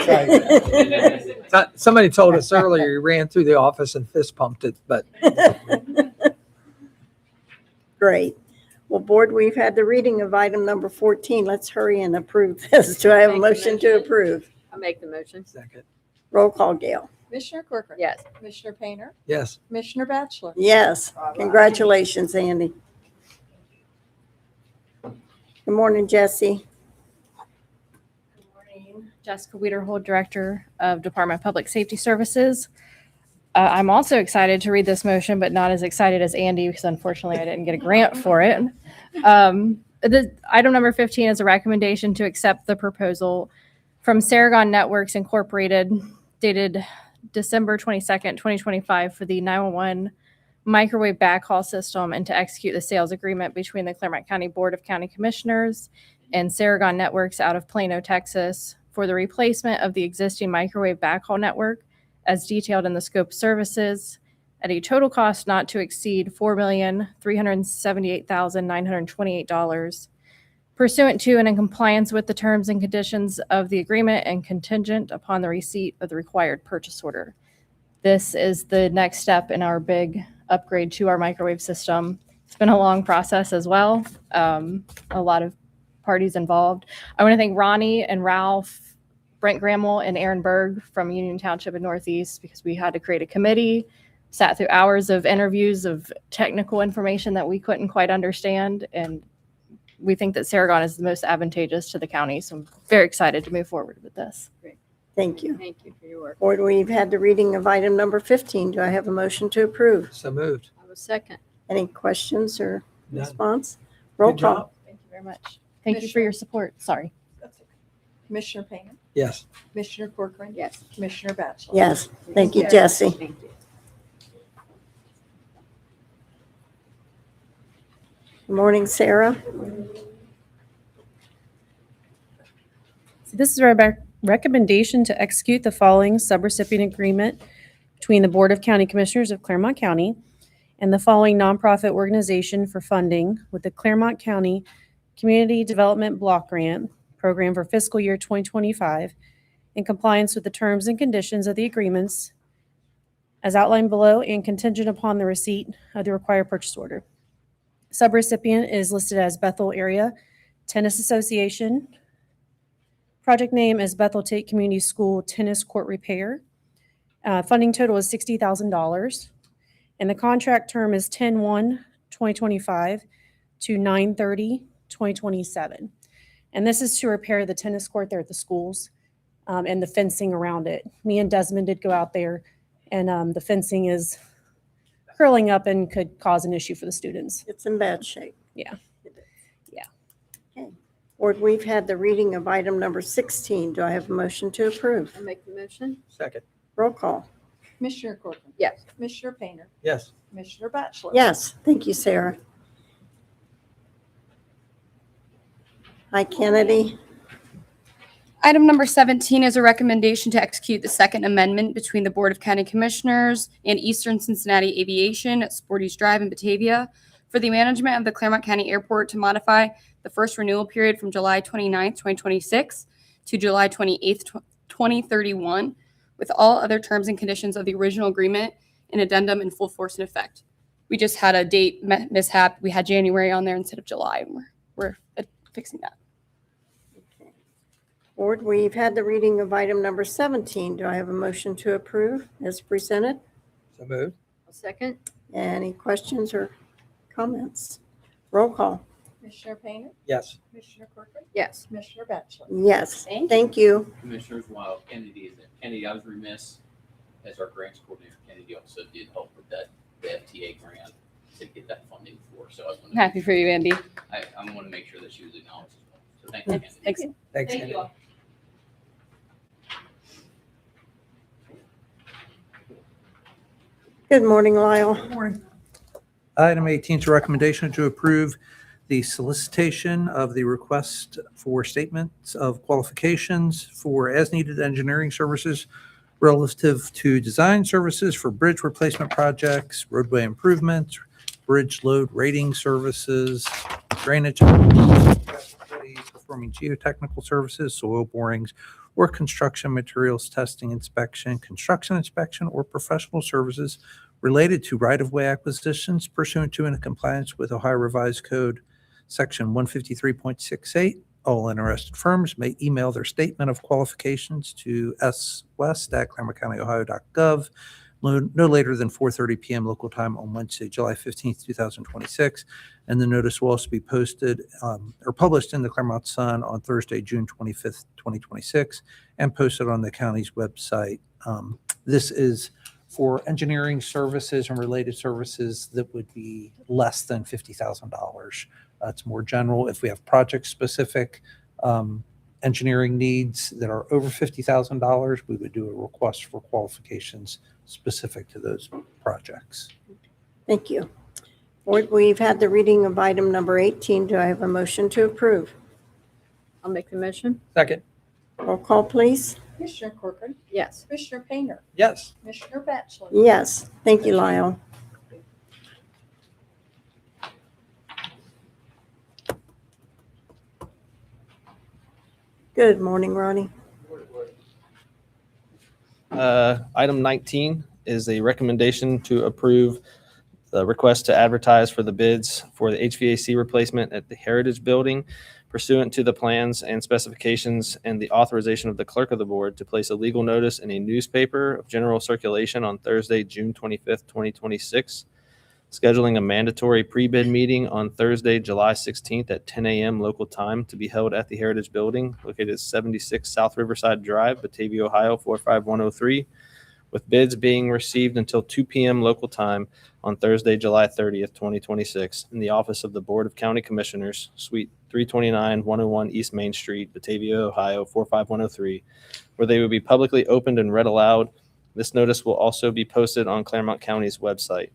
Somebody told us earlier he ran through the office and fist pumped it, but Great. Well, Board, we've had the reading of item number 14. Let's hurry and approve this. Do I have a motion to approve? I'll make the motion. second. Roll call, Gail. Commissioner Corcoran. Yes. Commissioner Painter. Yes. Commissioner Batchelor. Yes. Congratulations, Andy. Good morning, Jesse. Jessica Wiederhold, Director of Department of Public Safety Services. I'm also excited to read this motion, but not as excited as Andy because unfortunately I didn't get a grant for it. The item number 15 is a recommendation to accept the proposal from Saragon Networks Incorporated dated December 22nd, 2025 for the 911 microwave backhaul system and to execute the sales agreement between the Clermont County Board of County Commissioners and Saragon Networks out of Plano, Texas for the replacement of the existing microwave backhaul network as detailed in the scope of services at a total cost not to exceed $4,378,928 pursuant to and in compliance with the terms and conditions of the agreement and contingent upon the receipt of the required purchase order. This is the next step in our big upgrade to our microwave system. It's been a long process as well. A lot of parties involved. I want to thank Ronnie and Ralph, Brent Grammel and Aaron Berg from Union Township in Northeast because we had to create a committee. sat through hours of interviews of technical information that we couldn't quite understand. And we think that Saragon is the most advantageous to the county. So I'm very excited to move forward with this. Thank you. Thank you for your work. Board, we've had the reading of item number 15. Do I have a motion to approve? So moved. I was second. Any questions or None. response? Roll Good call. job. Thank you very much. Thank you for your support. Sorry. Commissioner Painter, Yes. Commissioner Corcoran. Yes. Commissioner Batchelor. Yes, thank you, Jesse. Thank you. Good morning, Sarah. So this is our recommendation to execute the following subrecipient agreement between the Board of County Commissioners of Clermont County and the following nonprofit organization for funding with the Clermont County Community Development Block Grant Program for fiscal year 2025 in compliance with the terms and conditions of the agreements as outlined below and contingent upon the receipt of the required purchase order. Subrecipient is listed as Bethel Area Tennis Association. Project name is Bethel Tate Community School Tennis Court Repair. Funding total is $60,000. And the contract term is 10/1/2025 to 9/30/2027. And this is to repair the tennis court there at the schools and the fencing around it. Me and Desmond did go out there, and the fencing is curling up and could cause an issue for the students. It's in bad shape. Yeah. Okay. Board, we've had the reading of item number 16. Do I have a motion to approve? I make the motion. Second. Roll call. Commissioner Corcoran. Yes. Commissioner Painter, Yes. Commissioner Batchelor. Yes, thank you, Sarah. Hi, Kennedy. Item number 17 is a recommendation to execute the Second Amendment between the Board of County Commissioners and Eastern Cincinnati Aviation at Sporty's Drive in Batavia for the management of the Clermont County Airport to modify the first renewal period from July 29th, 2026 to July 28th, 2031, with all other terms and conditions of the original agreement and addendum in full force and effect. We just had a date mishap. We had January on there instead of July, and we're fixing that. Board, we've had the reading of item number 17. Do I have a motion to approve as presented? So moved. A second. Any questions or comments? Roll call. Commissioner Painter, Yes. Commissioner Corcoran, Yes. Commissioner Batchelor. Yes, Thank you. thank you. Commissioners, while Kennedy is there, Kennedy, I was remiss, as our grants coordinator, Kennedy also did help with that, the FTA grant to get that funding for, so I was I'm happy for you, Andy. I want to make sure that she was acknowledged as well. So thank you, Kennedy. Thanks. Thanks, Thank you Kennedy. all. Good morning, Lyle. Item 18 is a recommendation to approve the solicitation of the request for statements of qualifications for as-needed engineering services relative to design services for bridge replacement projects, roadway improvements, bridge load rating services, drainage, performing geotechnical services, soil borings, or construction materials testing inspection, construction inspection, or professional services related to right-of-way acquisitions pursuant to and in compliance with Ohio Revised Code Section 153.68. All interested firms may email their statement of qualifications to swest@clermontcountyohio.gov no later than 4:30 p.m. local time on Wednesday, July 15th, 2026. And the notice will also be posted or published in the Clermont Sun on Thursday, June 25th, 2026, and posted on the county's website. This is for engineering services and related services that would be less than $50,000. It's more general. If we have project-specific engineering needs that are over $50,000, we would do a request for qualifications specific to those projects. Thank you. Board, we've had the reading of item number 18. Do I have a motion to approve? I'll make the motion. Second. Roll call, please. Commissioner Corcoran, Yes. Commissioner Painter, Yes. Commissioner Batchelor. Yes, thank you, Lyle. Good morning, Ronnie. Item 19 is a recommendation to approve the request to advertise for the bids for the HVAC replacement at the Heritage Building pursuant to the plans and specifications and the authorization of the clerk of the board to place a legal notice in a newspaper of general circulation on Thursday, June 25th, 2026, scheduling a mandatory pre-bid meeting on Thursday, July 16th at 10 a.m. local time to be held at the Heritage Building located at 76 South Riverside Drive, Batavia, Ohio 45103, with bids being received until 2 p.m. local time on Thursday, July 30th, 2026, in the office of the Board of County Commissioners, Suite 329, 101 East Main Street, Batavia, Ohio 45103, where they will be publicly opened and read aloud. This notice will also be posted on Clermont County's website.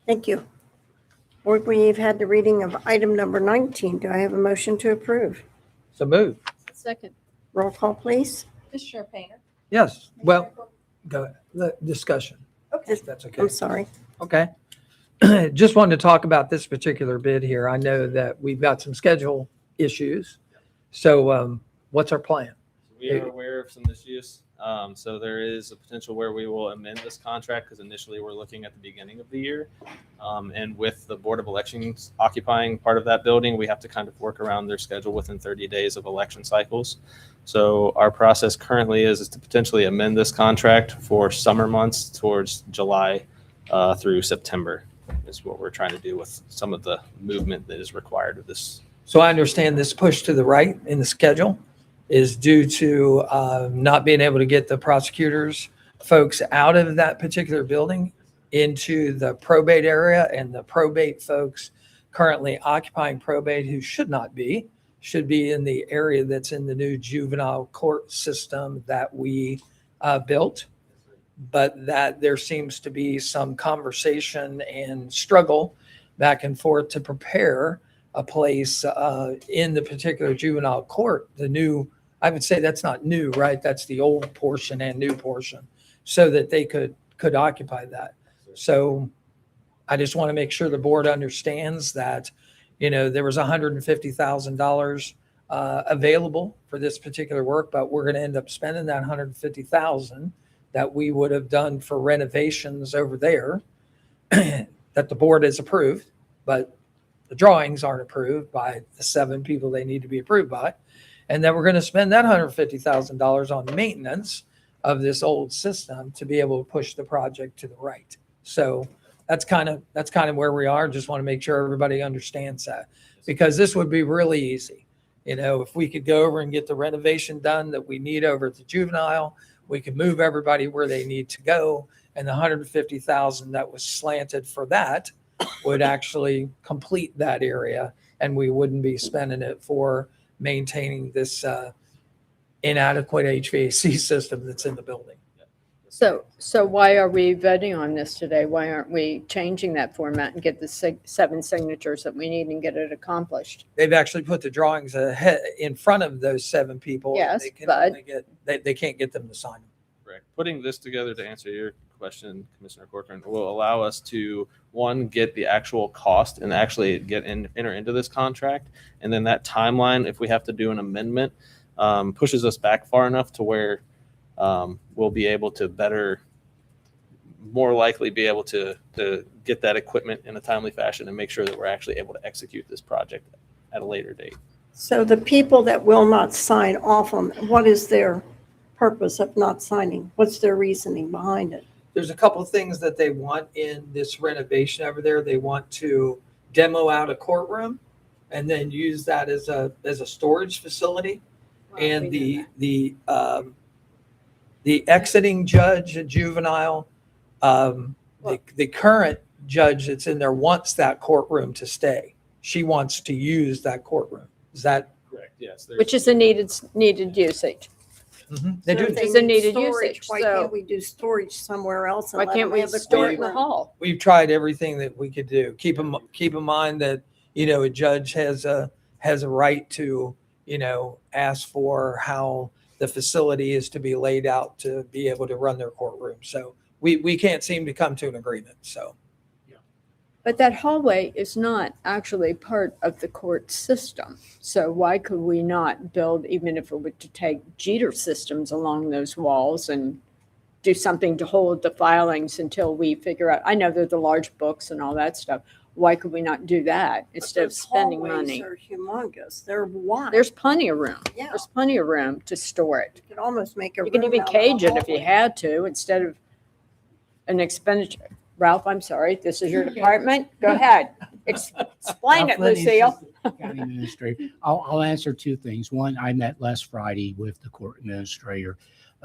Thank you. Board, we've had the reading of item number 19. Do I have a motion to approve? So move. Second. Roll call, please. Commissioner Painter. Yes, well, go, the discussion, Okay. if that's okay. I'm sorry. Okay. Just wanted to talk about this particular bid here. I know that we've got some schedule issues. So what's our plan? We are aware of some issues. So there is a potential where we will amend this contract because initially we're looking at the beginning of the year. And with the Board of Elections occupying part of that building, we have to kind of work around their schedule within 30 days of election cycles. So our process currently is to potentially amend this contract for summer months towards July through September is what we're trying to do with some of the movement that is required of this. So I understand this push to the right in the schedule is due to not being able to get the prosecutors folks out of that particular building into the probate area, and the probate folks currently occupying probate who should not be, should be in the area that's in the new juvenile court system that we built. But that there seems to be some conversation and struggle back and forth to prepare a place in the particular juvenile court, the new, I would say that's not new, right? That's the old portion and new portion, so that they could occupy that. So I just want to make sure the board understands that, you know, there was $150,000 available for this particular work, but we're going to end up spending that $150,000 that we would have done for renovations over there that the board has approved, but the drawings aren't approved by the 7 people they need to be approved by. And then we're going to spend that $150,000 on maintenance of this old system to be able to push the project to the right. So that's kind of where we are. Just want to make sure everybody understands that, because this would be really easy. You know, if we could go over and get the renovation done that we need over at the juvenile, we could move everybody where they need to go. And the $150,000 that was slanted for that would actually complete that area, and we wouldn't be spending it for maintaining this inadequate HVAC system that's in the building. So why are we voting on this today? Why aren't we changing that format and get the 7 signatures that we need and get it accomplished? They've actually put the drawings ahead in front of those 7 people. Yes, They can but- only they can't get them to sign them. Correct. Putting this together to answer your question, Commissioner Corcoran, will allow us to, one, get the actual cost and actually enter into this contract. And then that timeline, if we have to do an amendment, pushes us back far enough to where we'll be able to more likely be able to get that equipment in a timely fashion and make sure that we're actually able to execute this project at a later date. So the people that will not sign off on, what is their purpose of not signing? What's their reasoning behind it? There's a couple of things that they want in this renovation over there. They want to demo out a courtroom and then use that as a storage facility. And the exiting judge at juvenile, the current judge that's in there wants that courtroom to stay. She wants to use that courtroom. Is that correct? Yes. Which is a needed usage. They do. So if It's a need needed storage, usage, why so- can't we do storage somewhere else? and Why let can't them we have the store it in the courtroom? hall? We've tried everything that we could do. Keep in mind that, you know, a judge has a right to, you know, ask for how the facility is to be laid out to be able to run their courtroom. So we can't seem to come to an agreement. So But that hallway is not actually part of the court system. So why could we not build, even if it were to take Jeter systems along those walls and do something to hold the filings until we figure out, I know they're the large books and all that stuff. why could we not do that instead of Those spending hallways money? are humongous. They're wide. There's plenty of room. Yeah. There's plenty of room to store it. You could almost make a You could room even out of a cage it if you hallway. had to instead of an expenditure. Ralph, I'm sorry, this is your department. Go ahead. Explain it, Ralph Lenny, Lucille. Assistant County Administrator. I'll answer two things. One, I met last Friday with the court administrator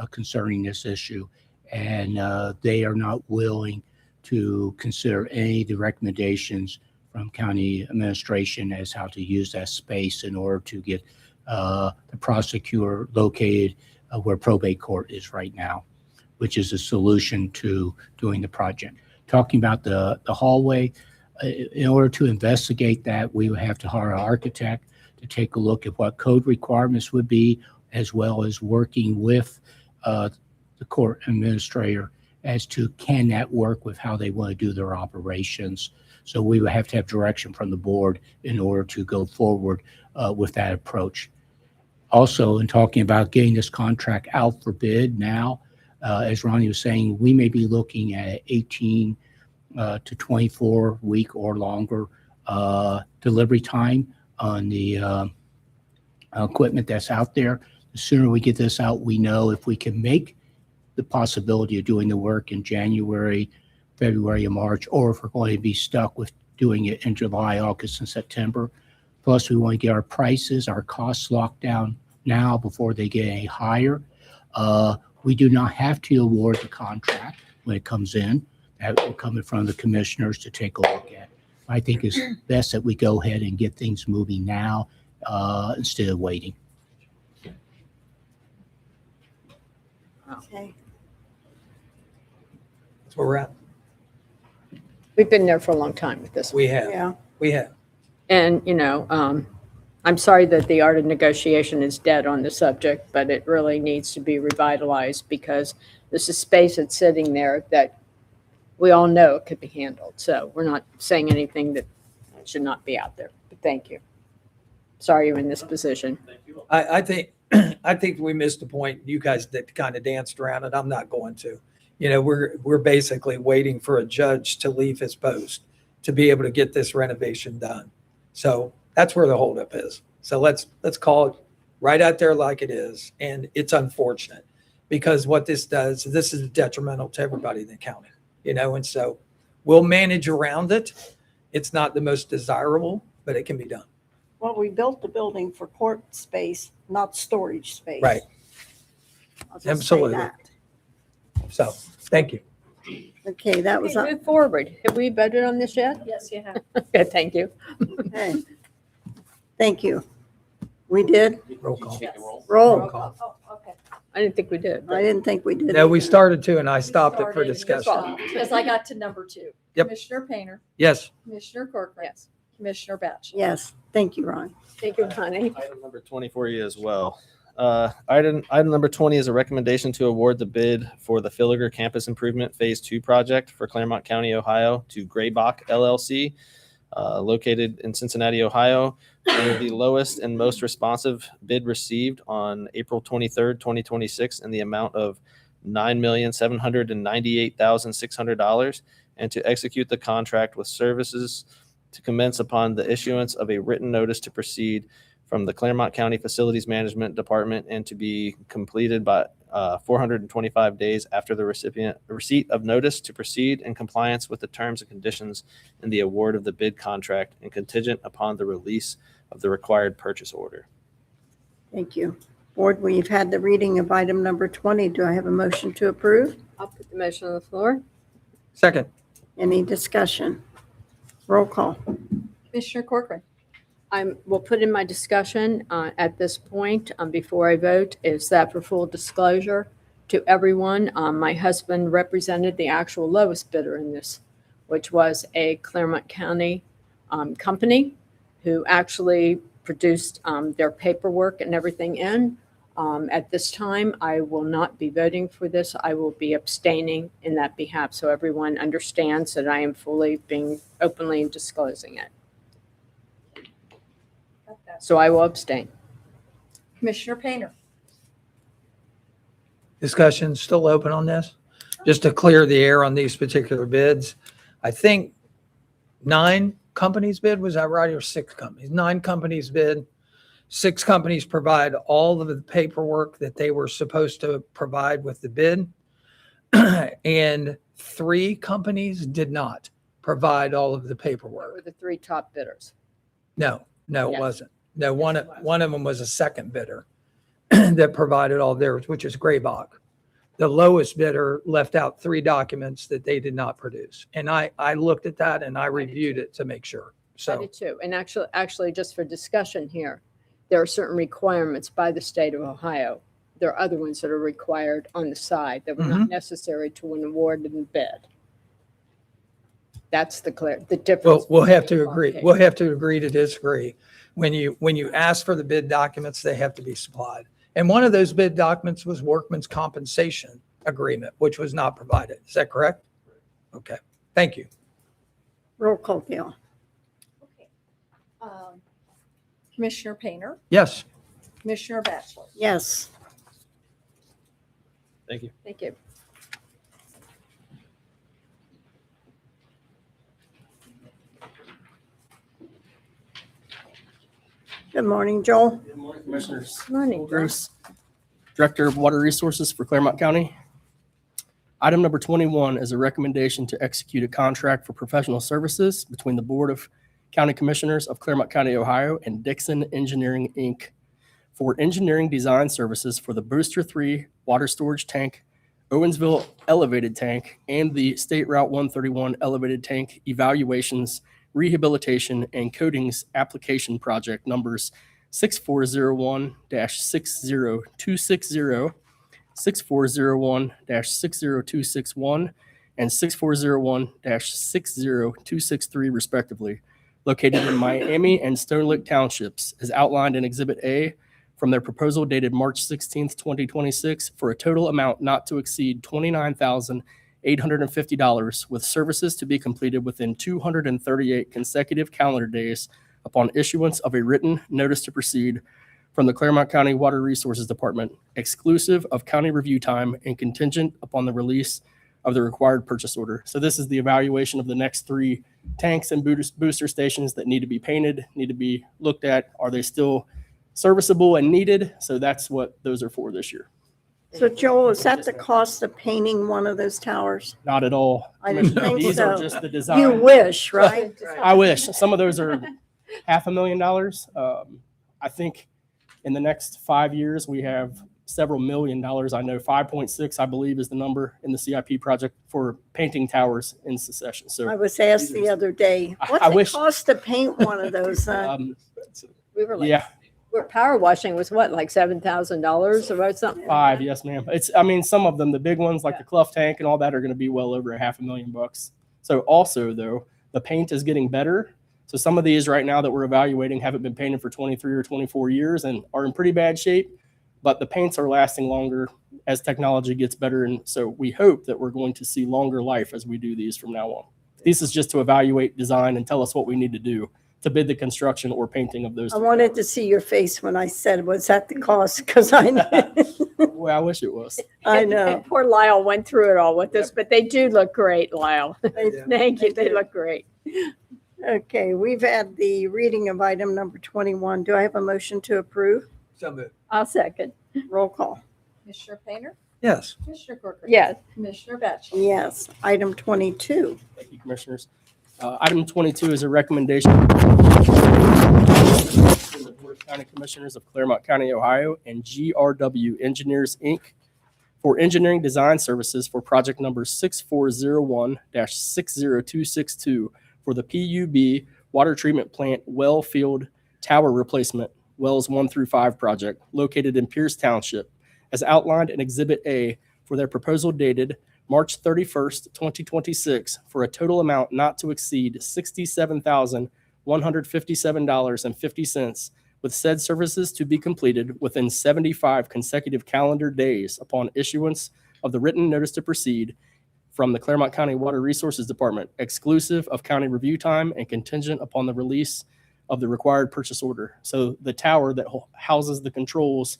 concerning this issue, and they are not willing to consider any of the recommendations from county administration as how to use that space in order to get the prosecutor located where probate court is right now, which is a solution to doing the project. Talking about the hallway, in order to investigate that, we would have to hire an architect to take a look at what code requirements would be, as well as working with the court administrator as to can that work with how they want to do their operations. So we would have to have direction from the board in order to go forward with that approach. Also, in talking about getting this contract out for bid now, as Ronnie was saying, we may be looking at 18 to 24 week or longer delivery time on the equipment that's out there. The sooner we get this out, we know if we can make the possibility of doing the work in January, February, and March, or if we're going to be stuck with doing it in July, August, and September. Plus, we want to get our prices, our costs locked down now before they get any higher. We do not have to award the contract when it comes in. That will come in front of the commissioners to take a look at. I think it's best that we go ahead and get things moving now instead of waiting. Okay. That's where we're at. We've been there for a long time with this. We have. Yeah. We have. And, I'm sorry that the art of negotiation is dead on the subject, but it really needs to be revitalized because this is space that's sitting there that we all know could be handled. So we're not saying anything that should not be out there. But thank you. Sorry you're in this position. I think I think we missed the point. You guys did kind of danced around it. I'm not going to. We're basically waiting for a judge to leave his post to be able to get this renovation done. So that's where the holdup is. So let's call it right out there like it is. And it's unfortunate because what this does, this is detrimental to everybody in the county, and so we'll manage around it. It's not the most desirable, but it can be done. Well, we built the building for court space, not storage space. Right. I'll just say Absolutely. that. So thank you. Okay, that was, Okay, move forward. Have we voted on this yet? Yes, you have. Okay, thank you. okay. Thank you. We did? Roll call. Roll. Oh, okay. I didn't think we did. I didn't think we did. No, we either. started to, and I stopped it for discussion. Because I got to number 2. Yep. Commissioner Painter, Yes. Commissioner Corcoran. Yes. Commissioner Batchelor. Yes, thank you, Ron. Thank you, honey. Item number 20 for you as well. Item number 20 is a recommendation to award the bid for the Filliger Campus Improvement Phase 2 project for Clermont County, Ohio to Graybach LLC, located in Cincinnati, Ohio, for the lowest and most responsive bid received on April 23rd, 2026, in the amount of $9,798,600, and to execute the contract with services to commence upon the issuance of a written notice to proceed from the Clermont County Facilities Management Department and to be completed by 425 days after the receipt of notice to proceed in compliance with the terms and conditions in the award of the bid contract and contingent upon the release of the required purchase order. Thank you. Board, we've had the reading of item number 20. Do I have a motion to approve? I'll put the motion on the floor. Second. Any discussion? Roll call. Commissioner Corcoran. Will put in my discussion at this point before I vote is that for full disclosure to everyone, my husband represented the actual lowest bidder in this, which was a Clermont County company who actually produced their paperwork and everything in. At this time, I will not be voting for this. I will be abstaining in that behalf, so everyone understands that I am fully being openly disclosing it. So I will abstain. Commissioner Painter. Discussion still open on this? Just to clear the air on these particular bids. I think 9 companies bid, was that right, or 6 companies? 9 companies bid. 6 companies provide all of the paperwork that they were supposed to provide with the bid. And 3 companies did not provide all of the What paperwork. were the 3 top bidders? No, it Yes. wasn't. No, one of them was a second bidder that provided all theirs, which is Graybach. The lowest bidder left out 3 documents that they did not produce. And I looked at that and I reviewed it to make sure. I So, did too. And actually, just for discussion here, there are certain requirements by the state of Ohio. There are other ones that are required on the side that were not necessary to an award in the bid. That's the difference. we'll have to between agree. our We'll case. have to agree to disagree. When you ask for the bid documents, they have to be supplied. And one of those bid documents was workman's compensation agreement, which was not provided. Is that correct? Okay, thank you. Roll call, Gail. Commissioner Painter, Yes. Commissioner Batchelor. Yes. Thank you. Thank you. Good morning, Joel. Good morning, Commissioners. Morning, Joel Bruce, Director of Water Resources for Clermont County. Item number 21 is a recommendation to execute a contract for professional services between the Board of County Commissioners of Clermont County, Ohio, and Dixon Engineering, Inc. for engineering design services for the Booster 3 water storage tank, Owensville elevated tank, and the State Route 131 elevated tank evaluations, rehabilitation, and coatings application project numbers 6401-60260, 6401-60261, and 6401-60263 respectively, located in Miami and Stone Lake Townships, as outlined in Exhibit A from their proposal dated March 16th, 2026, for a total amount not to exceed $29,850, with services to be completed within 238 consecutive calendar days upon issuance of a written notice to proceed from the Clermont County Water Resources Department, exclusive of county review time and contingent upon the release of the required purchase order. So this is the evaluation of the next 3 tanks and booster stations that need to be painted, need to be looked at. Are they still serviceable and needed? So that's what those are for this year. So Joel, is that the cost of painting one of those towers? Not at all. I didn't think These so. are just the design. You wish, right? I wish. Some of those are $500,000. I think in the next 5 years, we have several $1 million. I know 5.6, I believe, is the number in the CIP project for painting towers in succession. So I was asked the other day, I what's it wish- cost to paint one of those? We were like, yeah, power washing was what, like $7,000 or something? 5, yes, ma'am. Some of them, the big ones like the Clough tank and all that, are going to be well over $500,000. So also, though, the paint is getting better. So some of these right now that we're evaluating haven't been painted for 23 or 24 years and are in pretty bad shape, but the paints are lasting longer as technology gets better. And so we hope that we're going to see longer life as we do these from now on. This is just to evaluate design and tell us what we need to do to bid the construction or painting of those. I wanted to see your face when I said, was that the cost? Because I know. Well, I wish it was. I And know. poor Lyle went through it all with us, but they do look great, Lyle. Thank you. They look great. Okay, we've had the reading of item number 21. Do I have a motion to approve? So moved. I'll second. Roll call. Commissioner Painter, Yes. Commissioner Corcoran. Yes. Commissioner Batchelor. Yes. Item 22. Thank you, Commissioners. Item 22 is a recommendation from the Board of County Commissioners of Clermont County, Ohio, and GRW Engineers, Inc. for engineering design services for project number 6401-60262 for the PUB Water Treatment Plant Well Field Tower Replacement, Wells 1 through 5 project, located in Pierce Township, as outlined in Exhibit A for their proposal dated March 31st, 2026, for a total amount not to exceed $67,157.50, with said services to be completed within 75 consecutive calendar days upon issuance of the written notice to proceed from the Clermont County Water Resources Department, exclusive of county review time and contingent upon the release of the required purchase order. So the tower that houses the controls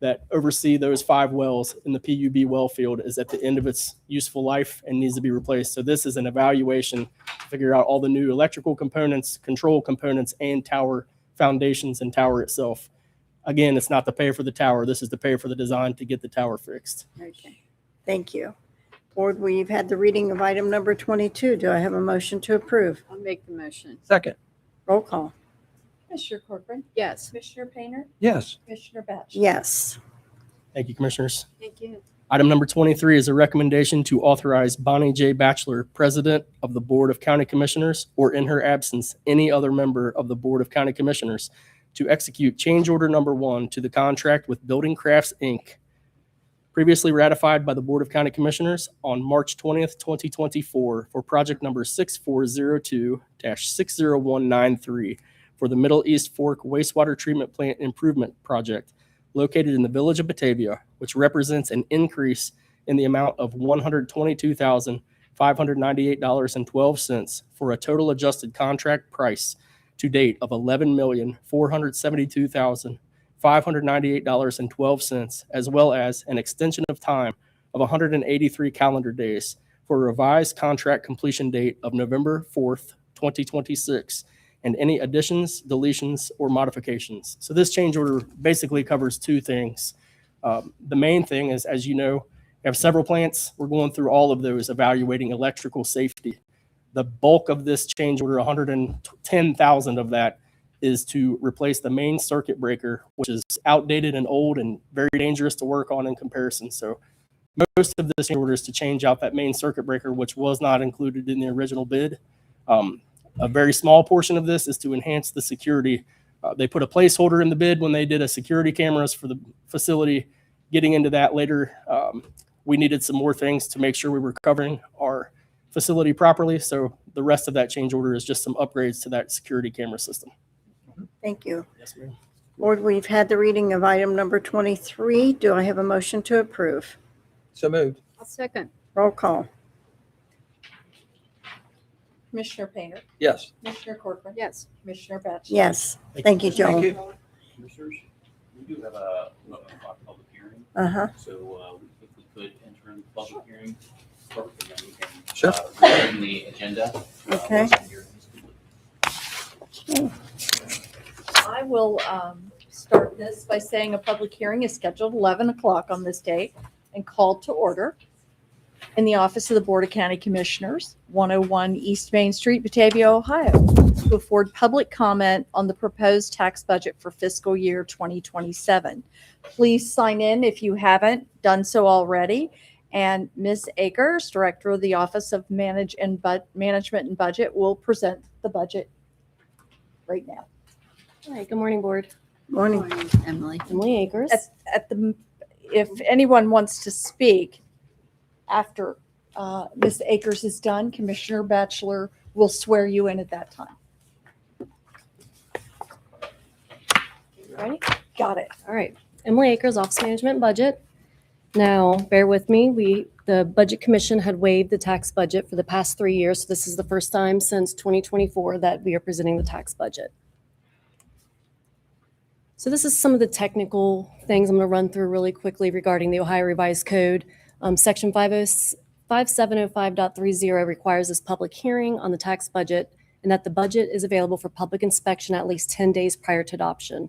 that oversee those 5 wells in the PUB well field is at the end of its useful life and needs to be replaced. So this is an evaluation to figure out all the new electrical components, control components, and tower foundations and tower itself. Again, it's not to pay for the tower. This is to pay for the design to get the tower fixed. Okay, thank you. Board, we've had the reading of item number 22. Do I have a motion to approve? I'll make the motion. Second. Roll call. Commissioner Corcoran. Yes. Commissioner Painter. Yes. Commissioner Batchelor. Yes. Thank you, Commissioners. Thank you. Item number 23 is a recommendation to authorize Bonnie J. Batchelor, President of the Board of County Commissioners, or in her absence, any other member of the Board of County Commissioners, to execute change order number 1 to the contract with Building Crafts, Inc., previously ratified by the Board of County Commissioners on March 20th, 2024 for project number 6402-60193 for the Middle East Fork Wastewater Treatment Plant Improvement Project located in the Village of Batavia, which represents an increase in the amount of $122,598.12 for a total adjusted contract price to date of $11,472,598.12, as well as an extension of time of 183 calendar days for a revised contract completion date of November 4th, 2026, and any additions, deletions, or modifications. So this change order basically covers 2 things. The main thing is, as you know, we have several plants. We're going through all of those, evaluating electrical safety. The bulk of this change order, 110,000 of that, is to replace the main circuit breaker, which is outdated and old and very dangerous to work on in comparison. So most of this change order is to change out that main circuit breaker, which was not included in the original bid. A very small portion of this is to enhance the security. They put a placeholder in the bid when they did a security cameras for the facility. Getting into that later, we needed some more things to make sure we were covering our facility properly. So the rest of that change order is just some upgrades to that security camera system. Thank you. Yes, ma'am. Board, we've had the reading of item number 23. Do I have a motion to approve? So moved. I'll second. Roll call. Commissioner Painter. Yes. Commissioner Corcoran. Yes. Commissioner Batchelor. Yes. Thank you, Joel. Thank you. Commissioners, we do have a 11 o'clock public hearing. Uh-huh. So if we could enter in the public hearing, perfect, and then we can Sure. resume the agenda. Okay. once the hearing is complete. I will start this by saying a public hearing is scheduled 11 o'clock on this date and called to order in the office of the Board of County Commissioners, 101 East Main Street, Batavia, Ohio, to afford public comment on the proposed tax budget for fiscal year 2027. Please sign in if you haven't done so already. And Ms. Akers, Director of the Office of Management and Budget, will present the budget right now. Hi, good morning, Board. Morning. Emily. Emily Akers. If anyone wants to speak after Ms. Akers is done, Commissioner Batchelor will swear you in at that time. Ready? Got it. All right. Emily Akers, Office Management and Budget. Now, bear with me. The Budget Commission had waived the tax budget for the past 3 years. So this is the first time since 2024 that we are presenting the tax budget. So this is some of the technical things I'm going to run through really quickly regarding the Ohio Revised Code. Section 5705.30 requires this public hearing on the tax budget and that the budget is available for public inspection at least 10 days prior to adoption.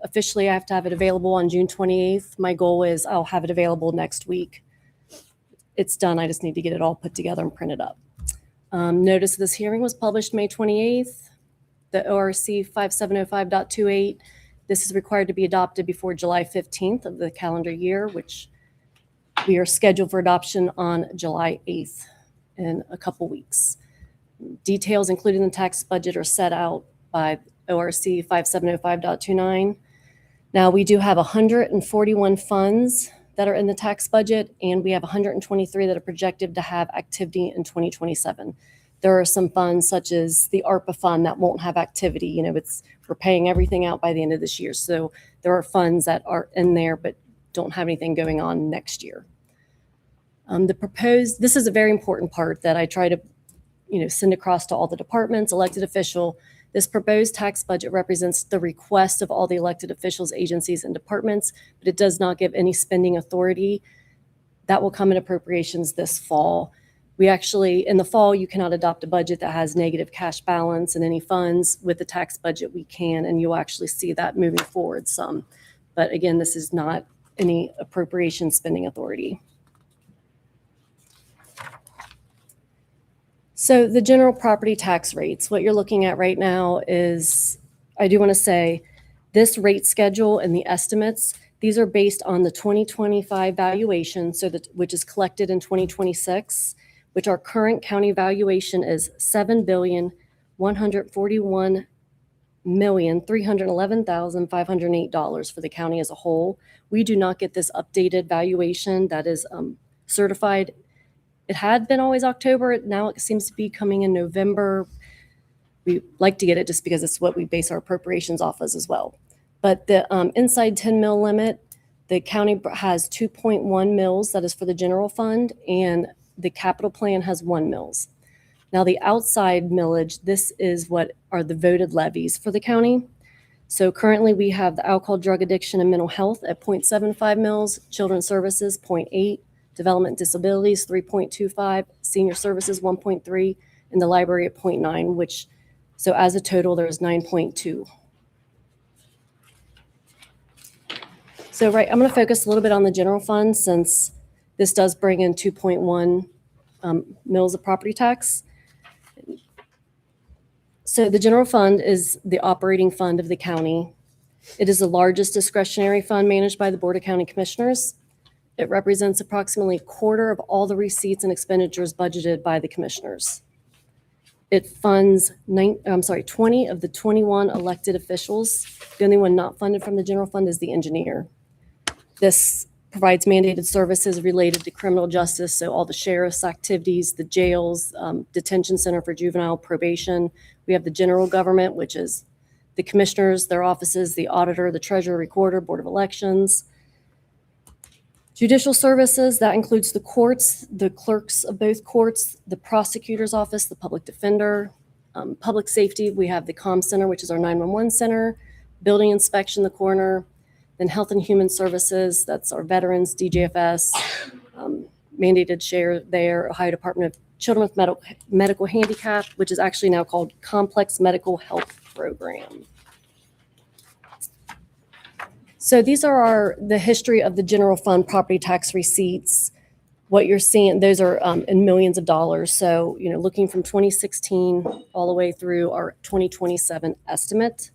Officially, I have to have it available on June 28th. My goal is I'll have it available next week. It's done. I just need to get it all put together and printed up. Notice of this hearing was published May 28th. The ORC 5705.28. This is required to be adopted before July 15th of the calendar year, which we are scheduled for adoption on July 8th in a couple weeks. Details, including the tax budget, are set out by ORC 5705.29. Now, we do have 141 funds that are in the tax budget, and we have 123 that are projected to have activity in 2027. There are some funds such as the ARPA fund that won't have activity. You know, we're paying everything out by the end of this year. So there are funds that are in there but don't have anything going on next year. This is a very important part that I try to, send across to all the departments, elected official. This proposed tax budget represents the request of all the elected officials, agencies, and departments, but it does not give any spending authority. That will come in appropriations this fall. We actually, in the fall, you cannot adopt a budget that has negative cash balance and any funds. With the tax budget, we can, and you'll actually see that moving forward some. But again, this is not any appropriation spending authority. So the general property tax rates, what you're looking at right now is, I do want to say, this rate schedule and the estimates, these are based on the 2025 valuation, so that, which is collected in 2026, which our current county valuation is $7,141,311,508 for the county as a whole. We do not get this updated valuation that is certified. It had been always October. Now it seems to be coming in November. We like to get it just because it's what we base our appropriations off as well. But the inside 10 mil limit, the county has 2.1 mils, that is for the general fund, and the capital plan has 1 mils. Now the outside millage, this is what are the voted levies for the county. So currently we have the alcohol, drug addiction, and mental health at 0.75 mils, children's services 0.8, development disabilities 3.25, senior services 1.3, and the library at 0.9, which, so as a total, there's 9.2. So I'm going to focus a little bit on the general fund since this does bring in 2.1 mils of property tax. So the general fund is the operating fund of the county. It is the largest discretionary fund managed by the Board of County Commissioners. It represents approximately a quarter of all the receipts and expenditures budgeted by the commissioners. It funds 20 of the 21 elected officials. The only one not funded from the general fund is the engineer. This provides mandated services related to criminal justice, so all the sheriff's activities, the jails, detention center for juvenile probation. We have the general government, which is the commissioners, their offices, the auditor, the treasurer, recorder, board of elections. Judicial services, that includes the courts, the clerks of both courts, the prosecutor's office, the public defender. Public safety, we have the comm center, which is our 911 center, building inspection, the coroner, then health and human services, that's our veterans, DJFS, mandated share there, Ohio Department of Children with Medical Handicap, which is actually now called Complex Medical Health Program. So these are the history of the general fund property tax receipts. What you're seeing, those are in millions of dollars. So, looking from 2016 all the way through our 2027 estimate.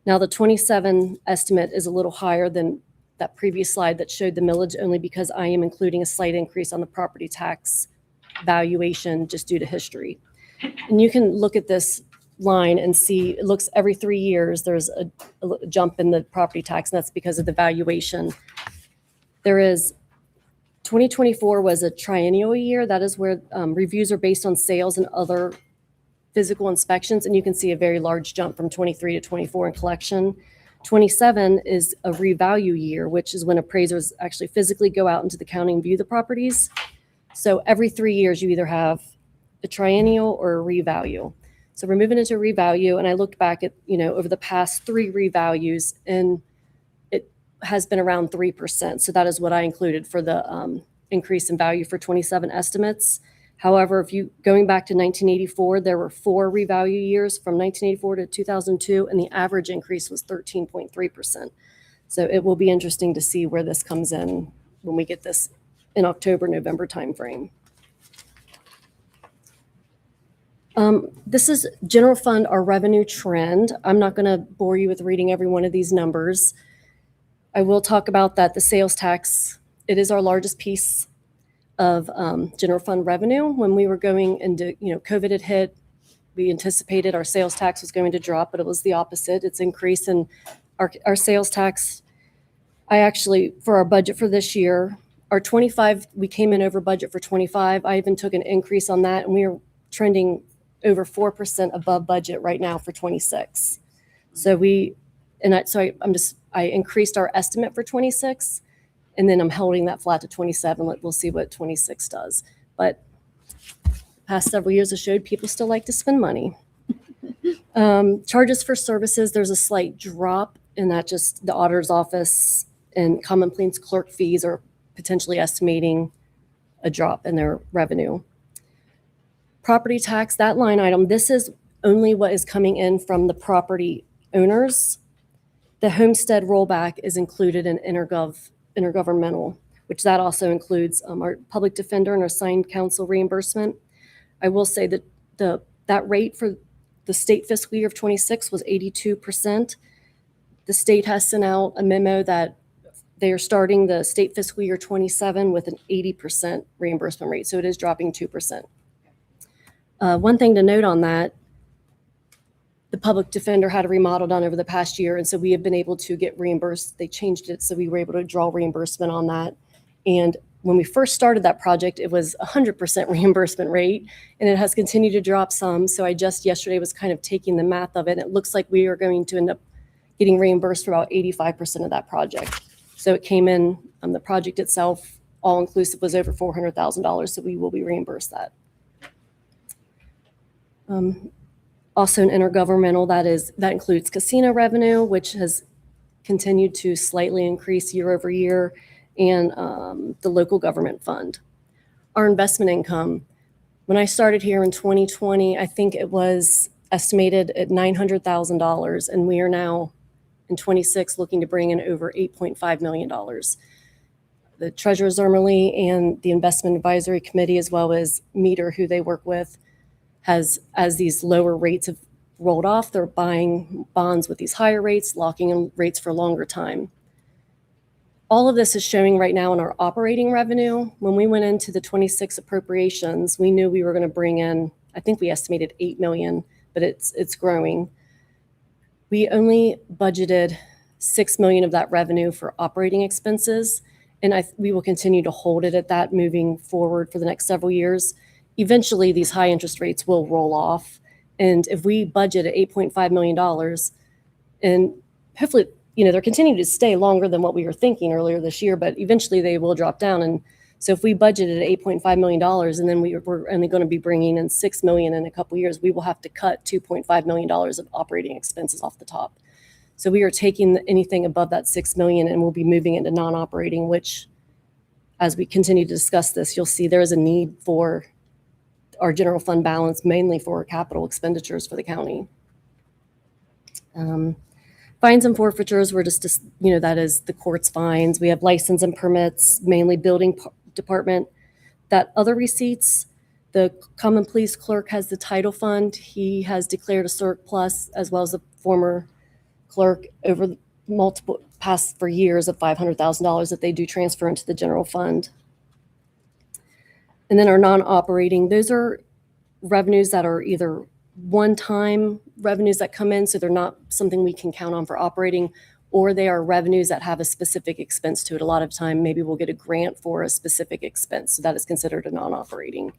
Now, the 27 estimate is a little higher than that previous slide that showed the millage, only because I am including a slight increase on the property tax valuation just due to history. And you can look at this line and see it looks every 3 years there's a jump in the property tax, and that's because of the valuation. 2024 was a triennial year. That is where reviews are based on sales and other physical inspections, and you can see a very large jump from 23 to 24 in collection. 27 is a revalue year, which is when appraisers actually physically go out into the county and view the properties. So every 3 years you either have a triennial or a revalue. So we're moving into revalue, and I looked back at, over the past 3 revalues, and it has been around 3%. So that is what I included for the increase in value for 27 estimates. However, going back to 1984, there were 4 revalue years from 1984 to 2002, and the average increase was 13.3%. So it will be interesting to see where this comes in when we get this in October, November timeframe. This is general fund, our revenue trend. I'm not going to bore you with reading every one of these numbers. I will talk about that the sales tax, it is our largest piece of general fund revenue. When we were going into, COVID had hit, we anticipated our sales tax was going to drop, but it was the opposite. It's increased, and our sales tax, for our budget for this year, our 25, we came in over budget for 25. I even took an increase on that, and we are trending over 4% above budget right now for 26. So I increased our estimate for 26, and then I'm holding that flat to 27. We'll see what 26 does. But the past several years have showed people still like to spend money. Charges for services, there's a slight drop in that, just the auditor's office and common pleas clerk fees are potentially estimating a drop in their revenue. Property tax, that line item, this is only what is coming in from the property owners. The homestead rollback is included in intergovernmental, which that also includes our public defender and assigned counsel reimbursement. I will say that that rate for the state fiscal year of 26 was 82%. The state has sent out a memo that they are starting the state fiscal year 27 with an 80% reimbursement rate, so it is dropping 2%. One thing to note on that, the public defender had a remodel done over the past year, and so we have been able to get reimbursed. They changed it, so we were able to draw reimbursement on that. And when we first started that project, it was 100% reimbursement rate, and it has continued to drop some. So I just yesterday was kind of taking the math of it, and it looks like we are going to end up getting reimbursed for about 85% of that project. So it came in, the project itself, all inclusive, was over $400,000, so we will be reimbursed that. Also, an intergovernmental, that includes casino revenue, which has continued to slightly increase year over year, and the local government fund. Our investment income, when I started here in 2020, I think it was estimated at $900,000, and we are now in 26 looking to bring in over $8.5 million. The Treasurer Zermerly and the Investment Advisory Committee, as well as Meter, who they work with, as these lower rates have rolled off, they're buying bonds with these higher rates, locking in rates for a longer time. All of this is showing right now in our operating revenue. When we went into the 26 appropriations, we knew we were going to bring in, I think we estimated $8 million, but it's growing. We only budgeted $6 million of that revenue for operating expenses, and we will continue to hold it at that moving forward for the next several years. Eventually, these high interest rates will roll off. And if we budget at $8.5 million, and hopefully, they're continuing to stay longer than what we were thinking earlier this year, but eventually they will drop down. And so if we budgeted at $8.5 million and then we're only going to be bringing in $6 million in a couple of years, we will have to cut $2.5 million of operating expenses off the top. So we are taking anything above that $6 million and we'll be moving into non-operating, which, as we continue to discuss this, you'll see there is a need for our general fund balance, mainly for capital expenditures for the county. Fines and forfeitures were just, that is the court's fines. We have license and permits, mainly building department. That other receipts, the common pleas clerk has the title fund. He has declared a surplus, as well as the former clerk, over multiple past for years of $500,000 that they do transfer into the general fund. And then our non-operating, those are revenues that are either one-time revenues that come in, so they're not something we can count on for operating, or they are revenues that have a specific expense to it. A lot of time, maybe we'll get a grant for a specific expense, so that is considered a non-operating.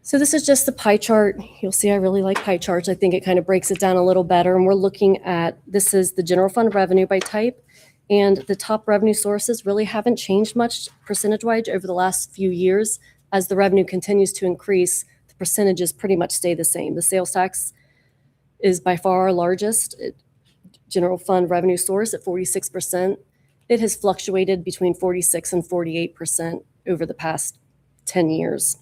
So this is just the pie chart. You'll see I really like pie charts. I think it kind of breaks it down a little better, and we're looking at, this is the general fund revenue by type. And the top revenue sources really haven't changed much percentage-wise over the last few years. As the revenue continues to increase, the percentages pretty much stay the same. The sales tax is by far our largest general fund revenue source at 46%. It has fluctuated between 46 and 48% over the past 10 years.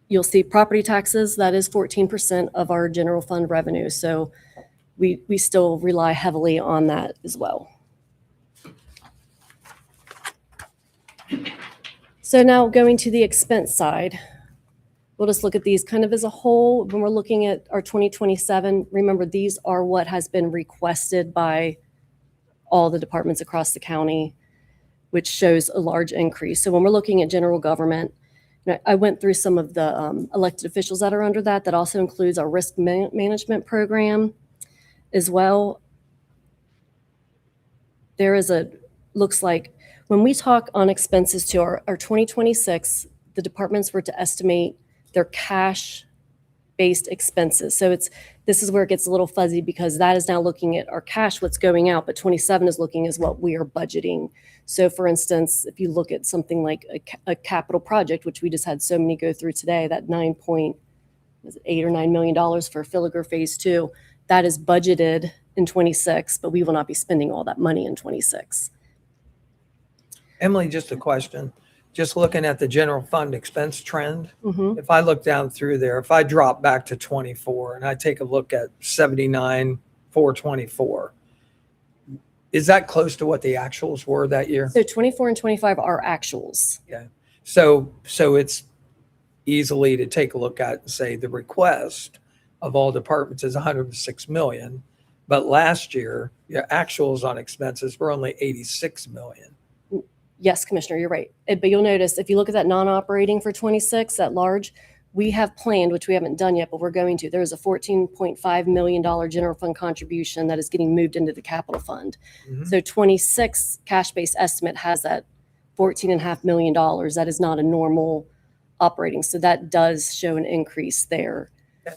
You'll see property taxes, that is 14% of our general fund revenue. So we still rely heavily on that as well. So now going to the expense side, we'll just look at these kind of as a whole. When we're looking at our 2027, remember these are what has been requested by all the departments across the county, which shows a large increase. So when we're looking at general government, I went through some of the elected officials that are under that. That also includes our risk management program as well. There is looks like when we talk on expenses to our 2026, the departments were to estimate their cash based expenses. So this is where it gets a little fuzzy because that is now looking at our cash, what's going out, but 27 is looking as what we are budgeting. So for instance, if you look at something like a capital project, which we just had so many go through today, that $8 or $9 million for Filiger Phase 2, that is budgeted in 26, but we will not be spending all that money in 26. Emily, just a question. Just looking at the general fund expense trend, Mhm. if I look down through there, if I drop back to 24 and I take a look at 79,424, is that close to what the actuals were that year? So 24 and 25 are actuals. Yeah. So it's easily to take a look at and say the request of all departments is 106 million, but last year, your actuals on expenses were only 86 million. Yes, Commissioner, you're right. But you'll notice if you look at that non-operating for 26 at large, we have planned, which we haven't done yet, but we're going to. There's a $14.5 million general fund contribution that is getting moved into the capital fund. Mhm. So 26 cash-based estimate has that $14.5 million. That is not a normal operating. So that does show an increase there.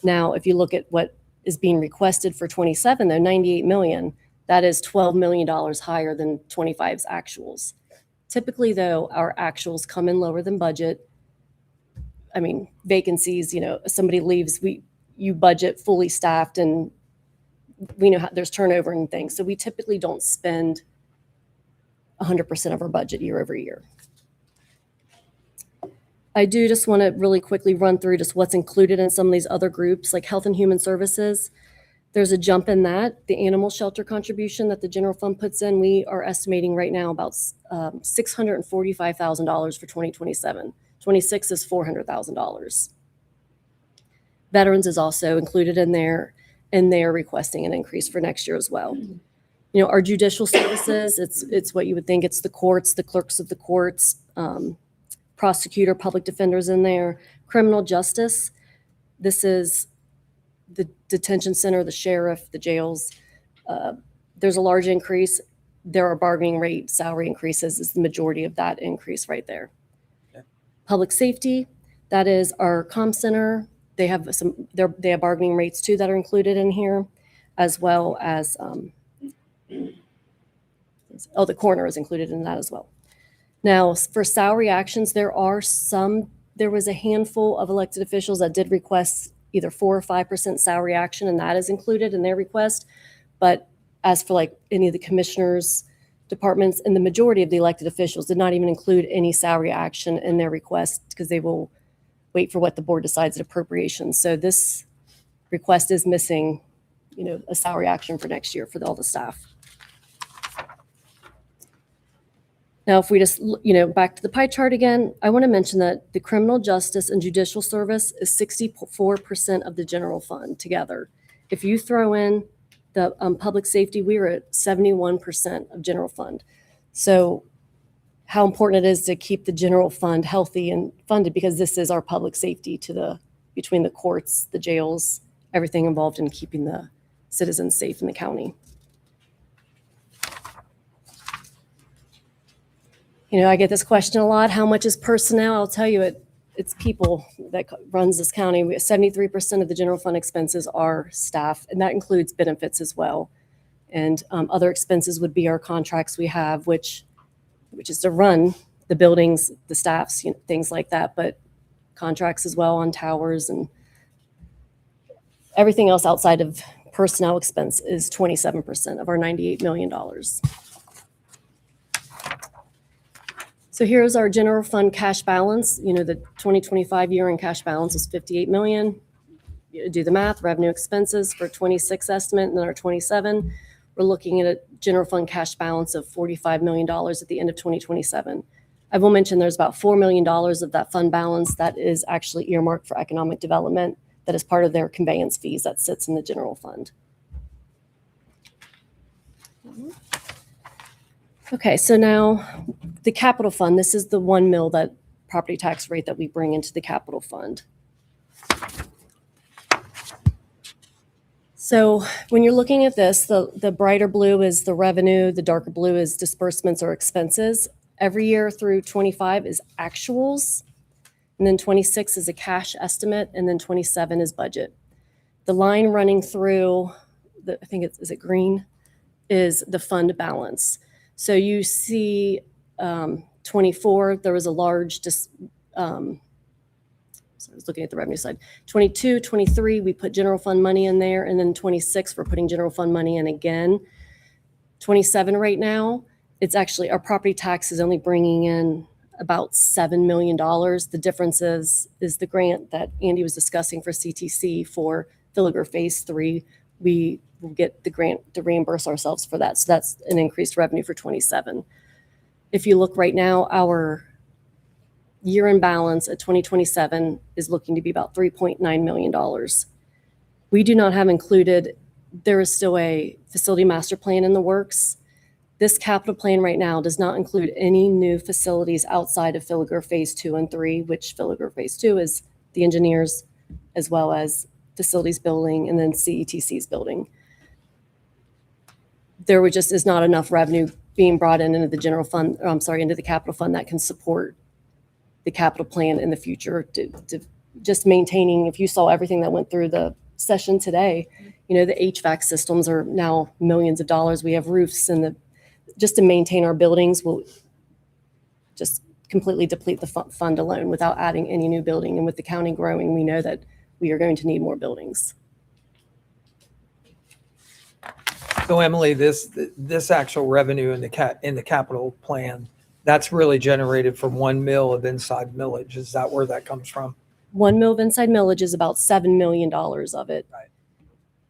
Now, if you look at what is being requested for 27, though, 98 million, that is $12 million higher than 25's actuals. Typically, though, our actuals come in lower than budget. I mean, vacancies, somebody leaves, you budget fully staffed and we know how there's turnover and things. So we typically don't spend 100% of our budget year over year. I do just want to really quickly run through just what's included in some of these other groups, like Health and Human Services. There's a jump in that. The animal shelter contribution that the general fund puts in, we are estimating right now about $645,000 for 2027. 26 is $400,000. Veterans is also included in there, and they're requesting an increase for next year as well. Our judicial services, it's what you would think. It's the courts, the clerks of the courts, prosecutor, public defenders in there. Criminal justice, this is the detention center, the sheriff, the jails. There's a large increase. There are bargaining rate salary increases is the majority of that increase right there. Okay. Public safety, that is our comm center. They have they have bargaining rates too that are included in here, as well as the coroner is included in that as well. Now, for salary actions, there was a handful of elected officials that did request either 4 or 5% salary action, and that is included in their request. But as for like any of the commissioners' departments, and the majority of the elected officials did not even include any salary action in their request because they will wait for what the board decides at appropriations. So this request is missing, a salary action for next year for all the staff. Now, if we just, back to the pie chart again, I want to mention that the criminal justice and judicial service is 64% of the general fund together. If you throw in the public safety, we are at 71% of general fund. So how important it is to keep the general fund healthy and funded, because this is our public safety between the courts, the jails, everything involved in keeping the citizens safe in the county. I get this question a lot. How much is personnel? I'll tell you, it's people that runs this county. 73% of the general fund expenses are staff, and that includes benefits as well. And other expenses would be our contracts we have, which is to run the buildings, the staffs, things like that. But contracts as well on towers and everything else outside of personnel expense is 27% of our $98 million. So here's our general fund cash balance. The 2025 year-end cash balance is $58 million. You do the math, revenue expenses for 26 estimate, and then our 27. We're looking at a general fund cash balance of $45 million at the end of 2027. I will mention there's about $4 million of that fund balance that is actually earmarked for economic development. That is part of their conveyance fees that sits in the general fund. Okay, so now the capital fund, this is the 1 mil that property tax rate that we bring into the capital fund. So when you're looking at this, the brighter blue is the revenue, the darker blue is disbursements or expenses. Every year through 25 is actuals. And then 26 is a cash estimate, and then 27 is budget. The line running through, I think is it green, is the fund balance. So you see 24, there was a large, so I was looking at the revenue side. 22, 23, we put general fund money in there, and then 26, we're putting general fund money in again. 27 right now, it's actually, our property tax is only bringing in about $7 million. The difference is the grant that Andy was discussing for CTC for Villiger Phase 3. We will get the grant to reimburse ourselves for that. So that's an increased revenue for 27. If you look right now, our year-end balance at 2027 is looking to be about $3.9 million. We do not have included, there is still a facility master plan in the works. This capital plan right now does not include any new facilities outside of Villiger Phase 2 and 3, which Villiger Phase 2 is the engineers as well as facilities building and then CETC's building. There just is not enough revenue being brought into the general fund, or I'm sorry, into the capital fund that can support the capital plan in the future to just maintaining. If you saw everything that went through the session today, the HVAC systems are now millions of dollars. We have roofs and just to maintain our buildings will just completely deplete the fund alone without adding any new building. And with the county growing, we know that we are going to need more buildings. So Emily, this actual revenue in the capital plan, that's really generated from 1 mil of inside millage. Is that where that comes from? 1 mil of inside millage is about $7 million of it. Right.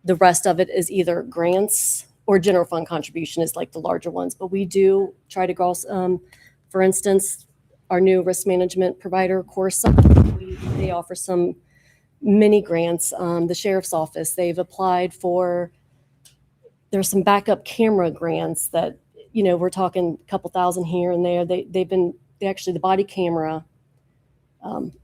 The rest of it is either grants or general fund contribution is like the larger ones. But we do try to grow, for instance, our new risk management provider, Corsa, they offer some mini grants. The sheriff's office, they've applied for, there's some backup camera grants that, we're talking a couple thousand here and there. They actually, the body camera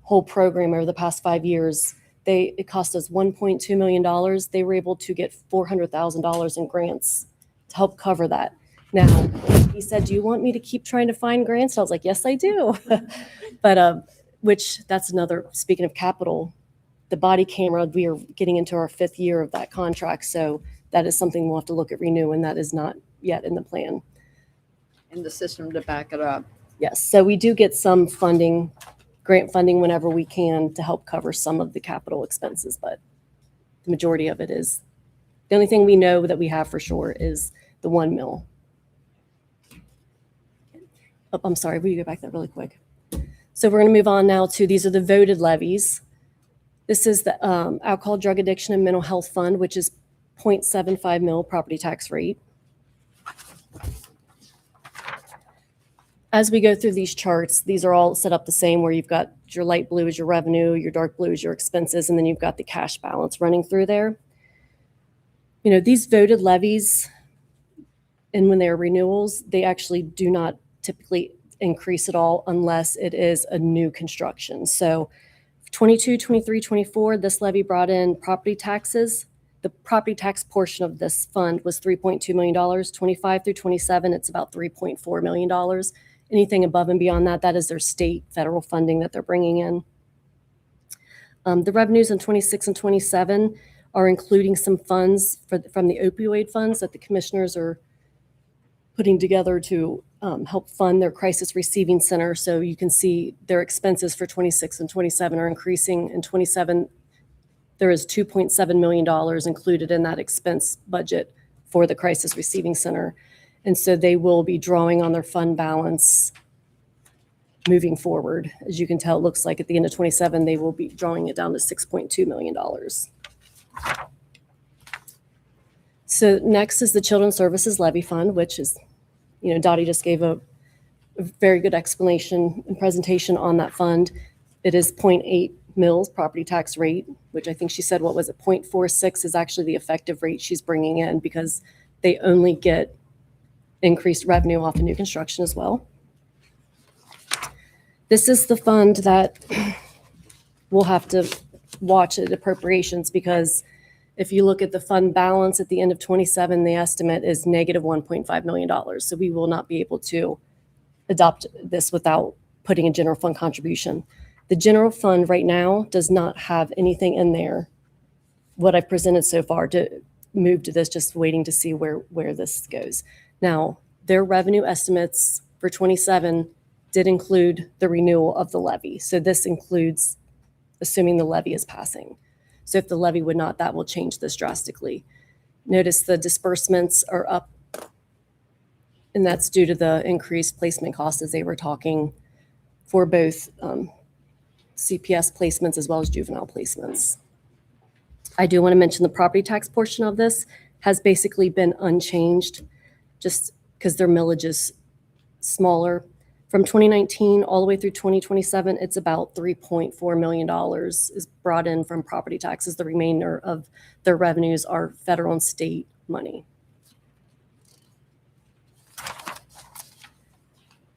whole program over the past 5 years, it cost us $1.2 million. They were able to get $400,000 in grants to help cover that. Now, he said, do you want me to keep trying to find grants? I was like, yes, I do. But, that's another, speaking of capital, the body camera, we are getting into our 5th year of that contract. So that is something we'll have to look at renewing. That is not yet in the plan. And the system to back it up. Yes, so we do get some funding, grant funding whenever we can to help cover some of the capital expenses, but the majority of it is, the only thing we know that we have for sure is the 1 mil. Oh, I'm sorry, will you go back there really quick? So we're going to move on now to, these are the voted levies. This is the Alcohol, Drug Addiction, and Mental Health Fund, which is 0.75 mil property tax rate. As we go through these charts, these are all set up the same, where you've got your light blue is your revenue, your dark blue is your expenses, and then you've got the cash balance running through there. These voted levies, and when they're renewals, they actually do not typically increase at all unless it is a new construction. So 22, 23, 24, this levy brought in property taxes. The property tax portion of this fund was $3.2 million. 25 through 27, it's about $3.4 million. Anything above and beyond that, that is their state, federal funding that they're bringing in. The revenues in 26 and 27 are including some funds from the opioid funds that the commissioners are putting together to help fund their crisis receiving center. So you can see their expenses for 26 and 27 are increasing. In 27, there is $2.7 million included in that expense budget for the crisis receiving center. And so they will be drawing on their fund balance moving forward. As you can tell, it looks like at the end of 27, they will be drawing it down to $6.2 million. So next is the Children's Services Levy Fund, which is, Dottie just gave a very good explanation and presentation on that fund. It is 0.8 mils property tax rate, which I think she said, 0.46 is actually the effective rate she's bringing in, because they only get increased revenue off of new construction as well. This is the fund that we'll have to watch at appropriations, because if you look at the fund balance at the end of 27, the estimate is negative $1.5 million. So we will not be able to adopt this without putting a general fund contribution. The general fund right now does not have anything in there. What I've presented so far to move to this, just waiting to see where this goes. Now, their revenue estimates for 27 did include the renewal of the levy. So this includes assuming the levy is passing. So if the levy would not, that will change this drastically. Notice the disbursements are up, and that's due to the increased placement costs as they were talking for both CPS placements as well as juvenile placements. I do want to mention the property tax portion of this has basically been unchanged just because their millage is smaller. From 2019 all the way through 2027, it's about $3.4 million is brought in from property taxes. The remainder of their revenues are federal and state money.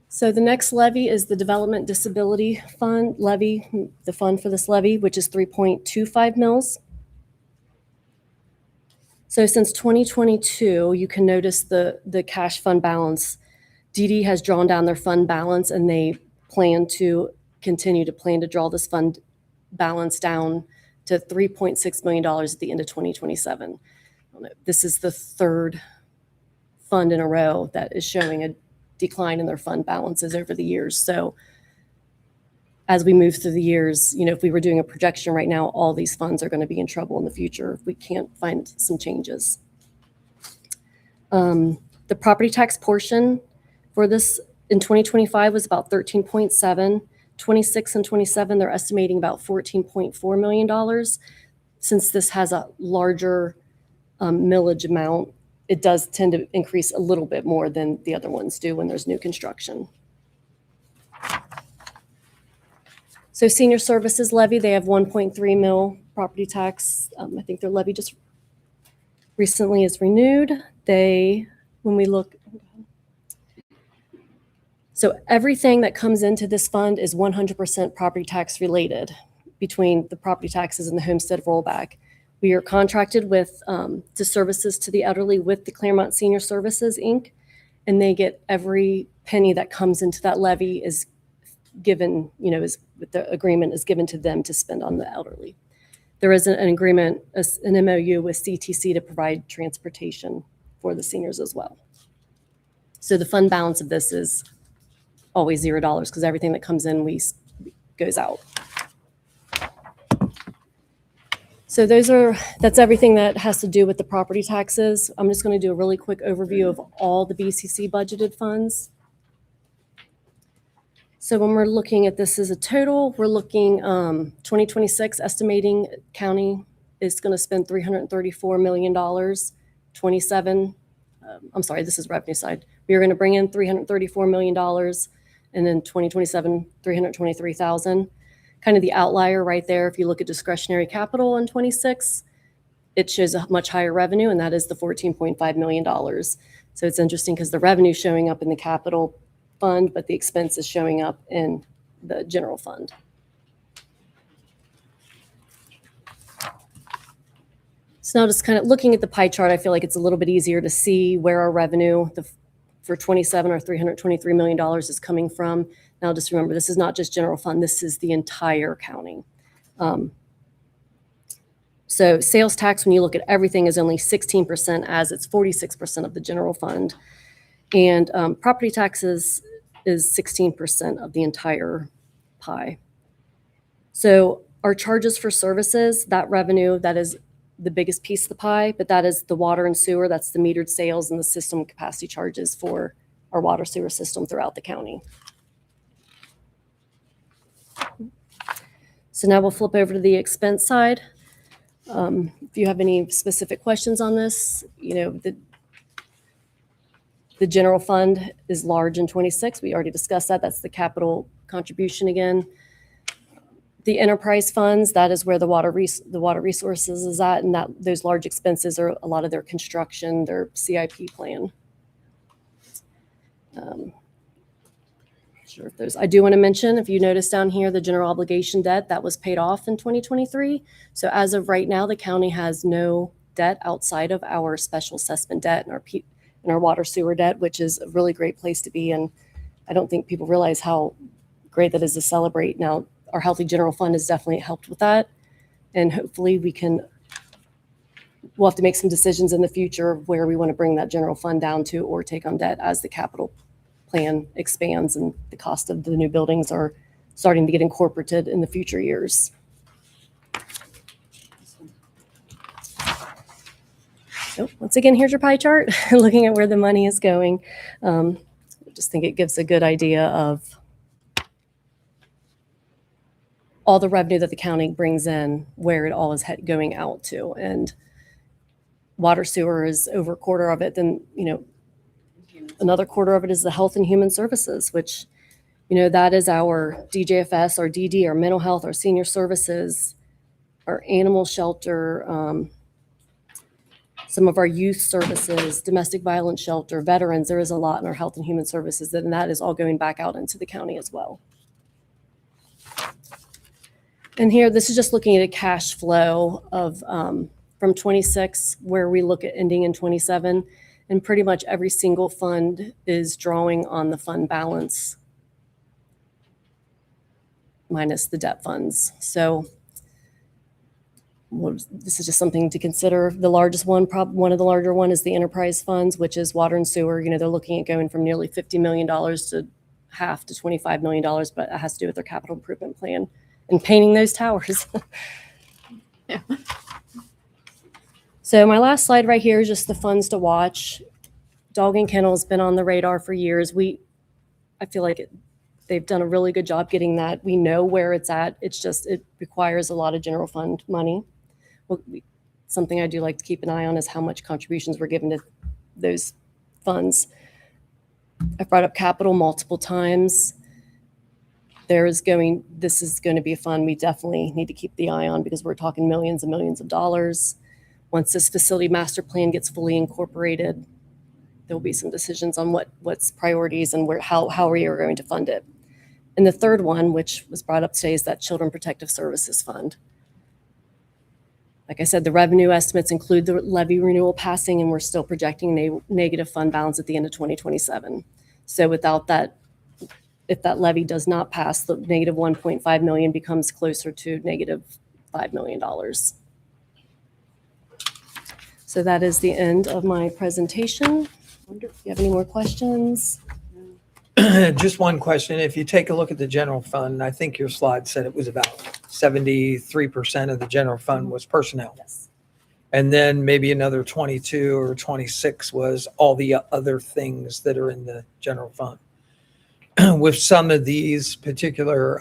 So the next levy is the Development Disability Fund levy, the fund for this levy, which is 3.25 mils. So since 2022, you can notice the cash fund balance. DD has drawn down their fund balance, and they plan to continue to draw this fund balance down to $3.6 million at the end of 2027. This is the third fund in a row that is showing a decline in their fund balances over the years. So as we move through the years, if we were doing a projection right now, all these funds are going to be in trouble in the future if we can't find some changes. The property tax portion for this in 2025 was about 13.7. 26 and 27, they're estimating about $14.4 million. Since this has a larger millage amount, it does tend to increase a little bit more than the other ones do when there's new construction. So senior services levy, they have 1.3 mil property tax. I think their levy just recently is renewed. When we look, so everything that comes into this fund is 100% property tax related between the property taxes and the homestead rollback. We are contracted with the services to the elderly with the Clermont Senior Services, Inc., and they get every penny that comes into that levy is given, with the agreement is given to them to spend on the elderly. There is an agreement, an MOU with CTC to provide transportation for the seniors as well. So the fund balance of this is always $0 because everything that comes in goes out. So that's everything that has to do with the property taxes. I'm just going to do a really quick overview of all the BCC budgeted funds. So when we're looking at this as a total, we're looking 2026 estimating county is going to spend $334 million. 27, I'm sorry, this is revenue side. We are going to bring in $334 million, and then 2027, $323,000. Kind of the outlier right there. If you look at discretionary capital in 26, it shows a much higher revenue, and that is the $14.5 million. So it's interesting because the revenue is showing up in the capital fund, but the expense is showing up in the general fund. So now just kind of looking at the pie chart, I feel like it's a little bit easier to see where our revenue for 27 or $323 million is coming from. Now just remember, this is not just general fund, this is the entire county. So sales tax, when you look at everything, is only 16% as it's 46% of the general fund. And property taxes is 16% of the entire pie. So our charges for services, that revenue, that is the biggest piece of the pie, but that is the water and sewer, that's the metered sales and the system capacity charges for our water sewer system throughout the county. So now we'll flip over to the expense side. If you have any specific questions on this, the general fund is large in 26. We already discussed that. That's the capital contribution again. The enterprise funds, that is where the water resources is at, and those large expenses are a lot of their construction, their CIP plan. Sure if I do want to mention, if you notice down here, the general obligation debt that was paid off in 2023. So as of right now, the county has no debt outside of our special assessment debt and our water sewer debt, which is a really great place to be. And I don't think people realize how great that is to celebrate. Now, our healthy general fund has definitely helped with that. And hopefully we'll have to make some decisions in the future of where we want to bring that general fund down to or take on debt as the capital plan expands and the cost of the new buildings are starting to get incorporated in the future years. So once again, here's your pie chart, looking at where the money is going. I just think it gives a good idea of all the revenue that the county brings in, where it all is going out to. And water sewer is over a quarter of it. Then, another quarter of it is the health and human services, which, that is our DJFS, our DD, our mental health, our senior services, our animal shelter, some of our youth services, domestic violence shelter, veterans. There is a lot in our health and human services, and that is all going back out into the county as well. And here, this is just looking at a cash flow of from 26, where we look at ending in 27, and pretty much every single fund is drawing on the fund balance minus the debt funds. So this is just something to consider. The largest one, one of the larger one, is the enterprise funds, which is water and sewer. They're looking at going from nearly $50 million to half to $25 million, but it has to do with their capital improvement plan and painting those towers. Yeah. So my last slide right here is just the funds to watch. Dog and kennel has been on the radar for years. I feel like they've done a really good job getting that. We know where it's at. It's just, it requires a lot of general fund money. Something I do like to keep an eye on is how much contributions were given to those funds. I've brought up capital multiple times. This is going to be a fund we definitely need to keep the eye on because we're talking millions and millions of dollars. Once this facility master plan gets fully incorporated, there'll be some decisions on what's priorities and how we are going to fund it. And the third one, which was brought up today, is that Children Protective Services Fund. Like I said, the revenue estimates include the levy renewal passing, and we're still projecting negative fund balance at the end of 2027. So without that, if that levy does not pass, the negative 1.5 million becomes closer to negative $5 million. So that is the end of my presentation. I wonder if you have any more questions. Just one question. If you take a look at the general fund, I think your slide said it was about 73% of the general fund was personnel. Yes. And then maybe another 22 or 26 was all the other things that are in the general fund. With some of these particular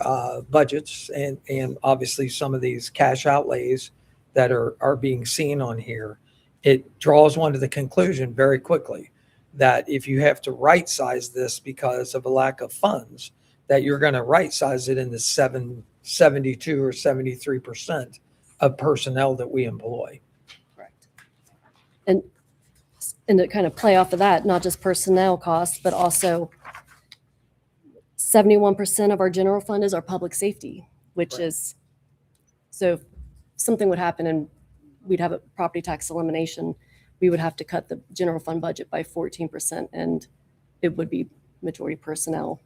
budgets and obviously some of these cash outlays that are being seen on here, it draws one to the conclusion very quickly that if you have to right size this because of a lack of funds, that you're going to right size it in the 72 or 73% of personnel that we employ. Correct. And to kind of play off of that, not just personnel costs, but also 71% of our general fund is our public safety, which is, so if something would happen and we'd have a property tax elimination, we would have to cut the general fund budget by 14%, and it would be majority personnel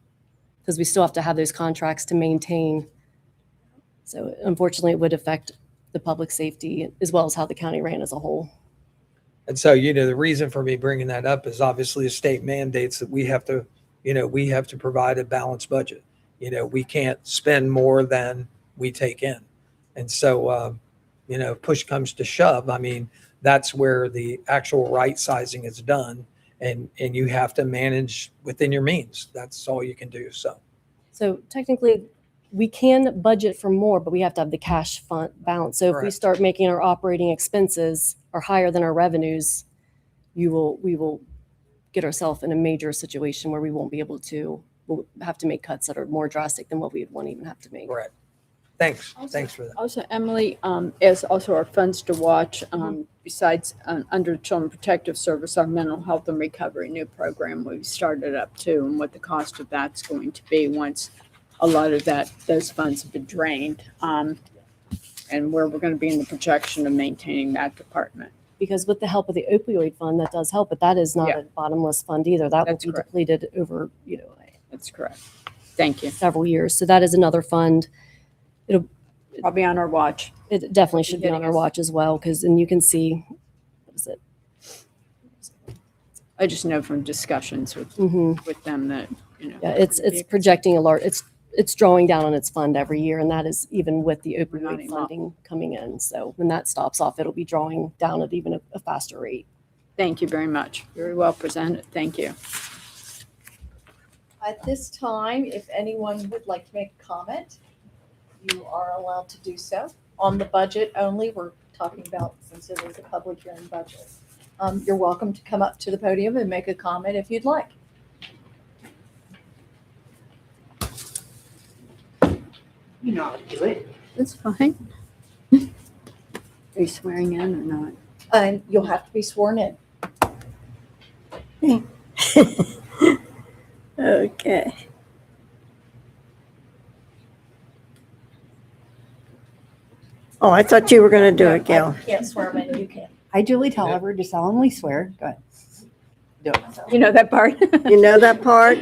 because we still have to have those contracts to maintain. So unfortunately, it would affect the public safety as well as how the county ran as a whole. And so, the reason for me bringing that up is obviously the state mandates that we have to provide a balanced budget. We can't spend more than we take in. And so, if push comes to shove, that's where the actual right sizing is done. And you have to manage within your means. That's all you can do. So technically, we can budget for more, but we have to have the cash fund balance. So if we Correct. start making our operating expenses are higher than our revenues, we will get ourselves in a major situation where we'll have to make cuts that are more drastic than what we would want to even have to make. Correct. Thanks. Thanks for that. Also, Emily, as also our funds to watch, besides under Children Protective Service, our mental health and recovery new program we've started up too, and what the cost of that's going to be once a lot of those funds have been drained, and where we're going to be in the projection of maintaining that department. Because with the help of the opioid fund, that does help, but that is not a bottomless fund either. That will be depleted over, That's correct. Thank you. several years. So that is another fund. Probably on our watch. It definitely should be on Getting our us- watch as well, because then you can see, what is it? I just know from discussions with them that, you know. Yeah, it's projecting a large, it's drawing down on its fund every year, and that is even with the opioid running up. funding coming in. So when that stops off, it'll be drawing down at even a faster rate. Thank you very much. Very well presented. Thank you. At this time, if anyone would like to make a comment, you are allowed to do so. On the budget only, we're talking about, since it is a public hearing budget. You're welcome to come up to the podium and make a comment if you'd like. You know how to do it. That's fine. Are you swearing in or not? And you'll have to be sworn in. Okay. Oh, I thought you were going to do it, Gail. I can't swear them in, you can. I, Julie Tolliver, do solemnly swear. Go ahead. Do it. You know that part? You know that part?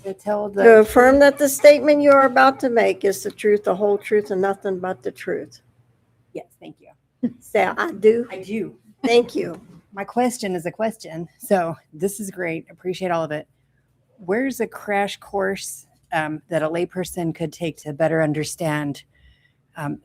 To tell To the, affirm that the statement you are about to make is the truth, the whole truth, and nothing but the truth. yes, thank you. Say, I do. I do. Thank you. My question is a question. So this is great. Appreciate all of it. Where's a crash course that a layperson could take to better understand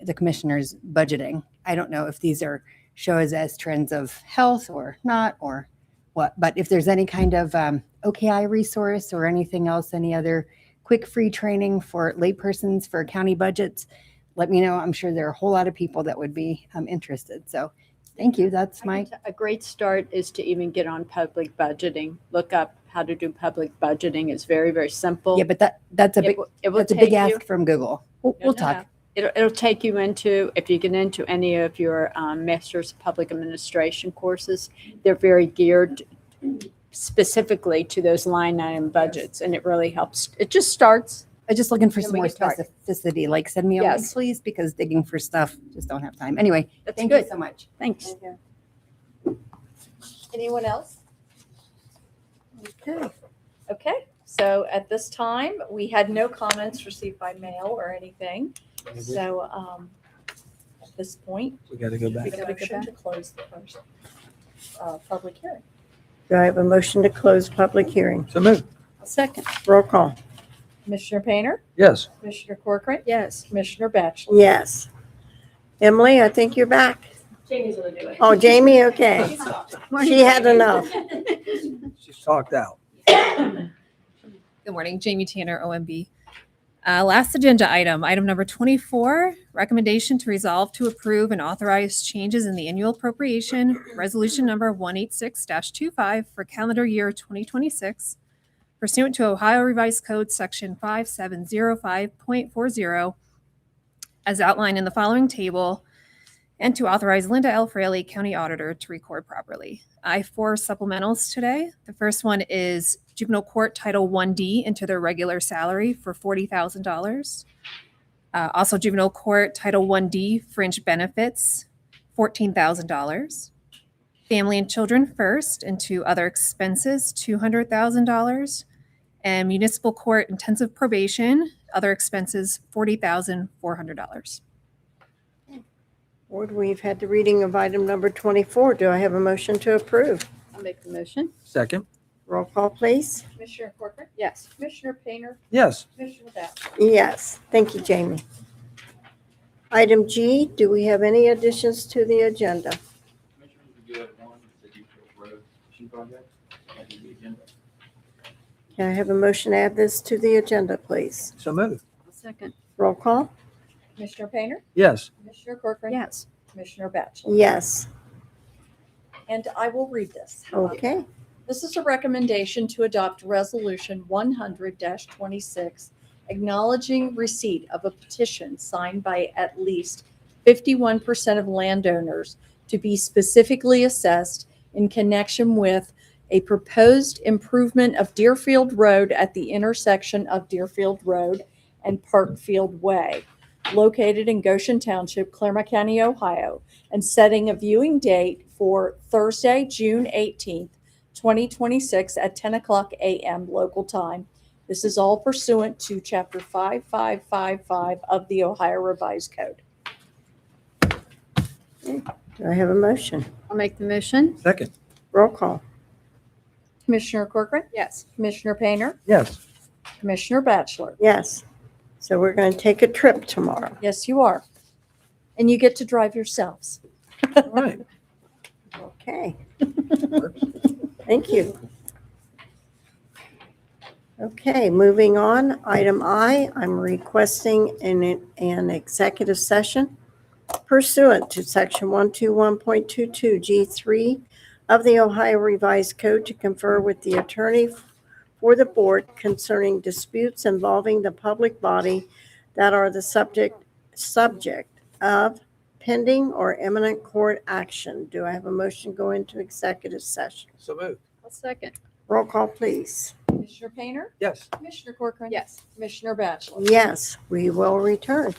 the commissioner's budgeting? I don't know if these are shows as trends of health or not or what, but if there's any kind of OKI resource or anything else, any other quick free training for laypersons for county budgets, let me know. I'm sure there are a whole lot of people that would be interested. So thank you. That's my A great start is to even get on public budgeting. Look up how to do public budgeting. It's very, very simple. yeah, but that's a big It will that's a take big you- ask from Google. We'll talk. It'll take you into, if you get into any of your Master's of Public Administration courses, they're very geared specifically to those line item budgets, and it really helps. It just starts. I'm just looking for Then some we more can start. specificity. Like send me a link, Yes. please, because digging for stuff just don't have time. Anyway, That's thank good. you so much. Thanks. Anyone else? Okay. Okay, so at this time, we had no comments received by mail or anything. So at this point, We got to go we back. can motion to close the first public hearing. Do I have a motion to close public hearing? So move. Second. Roll call. Commissioner Painter, Yes. Commissioner Corcoran, Yes. Commissioner Batchelor. Yes. Emily, I think you're back. Jamie's gonna do it. Oh, Jamie, okay. She had enough. She's talked out. Good morning, Jamie Tanner, OMB. Last agenda item, item number 24, recommendation to resolve to approve and authorize changes in the annual appropriation, resolution number 186-25 for calendar year 2026 pursuant to Ohio Revised Code section 5705.40 as outlined in the following table, and to authorize Linda L. Fraley, County Auditor, to record properly. I have 4 supplementals today. The first one is Juvenile Court Title 1D into their regular salary for $40,000. Also Juvenile Court Title 1D Fringe Benefits, $14,000. Family and Children First into other expenses, $200,000. And Municipal Court Intensive Probation, other expenses, $40,400. Board, we've had the reading of item number 24. Do I have a motion to approve? I'll make the motion. Second. Roll call, please. Commissioner Corcoran, Yes. Commissioner Painter, Yes. Commissioner Batchelor. Yes. Thank you, Jamie. Item G, do we have any additions to the agenda? Commissioners, we do have one, the Deerfield Road Fishing Project, add to the agenda. Can I have a motion to add this to the agenda, please? So move. Second. Roll call? Commissioner Painter, Yes. Commissioner Corcoran. Yes. Commissioner Batchelor. Yes. And I will read this. Okay. This is a recommendation to adopt Resolution 100-26, acknowledging receipt of a petition signed by at least 51% of landowners to be specifically assessed in connection with a proposed improvement of Deerfield Road at the intersection of Deerfield Road and Parkfield Way, located in Goshen Township, Clermont County, Ohio, and setting a viewing date for Thursday, June 18th, 2026 at 10 o'clock a.m. local time This is all pursuant to Chapter 5555 of the Ohio Revised Code. Do I have a motion? I'll make the motion. Second. Roll call. Commissioner Corcoran? Yes. Commissioner Painter? Yes. Commissioner Batchelor? Yes. So we're going to take a trip tomorrow. Yes, you are. And you get to drive yourselves. All right. Okay. Thank you. Okay, moving on. Item I, I'm requesting an executive session pursuant to Section 121.22 G3 of the Ohio Revised Code to confer with the attorney for the board concerning disputes involving the public body that are the subject of pending or imminent court action. Do I have a motion to go into executive session? So moved. I'll second. Roll call, please. Commissioner Painter? Yes. Commissioner Corcoran? Yes. Commissioner Batchelor? Yes, we will return.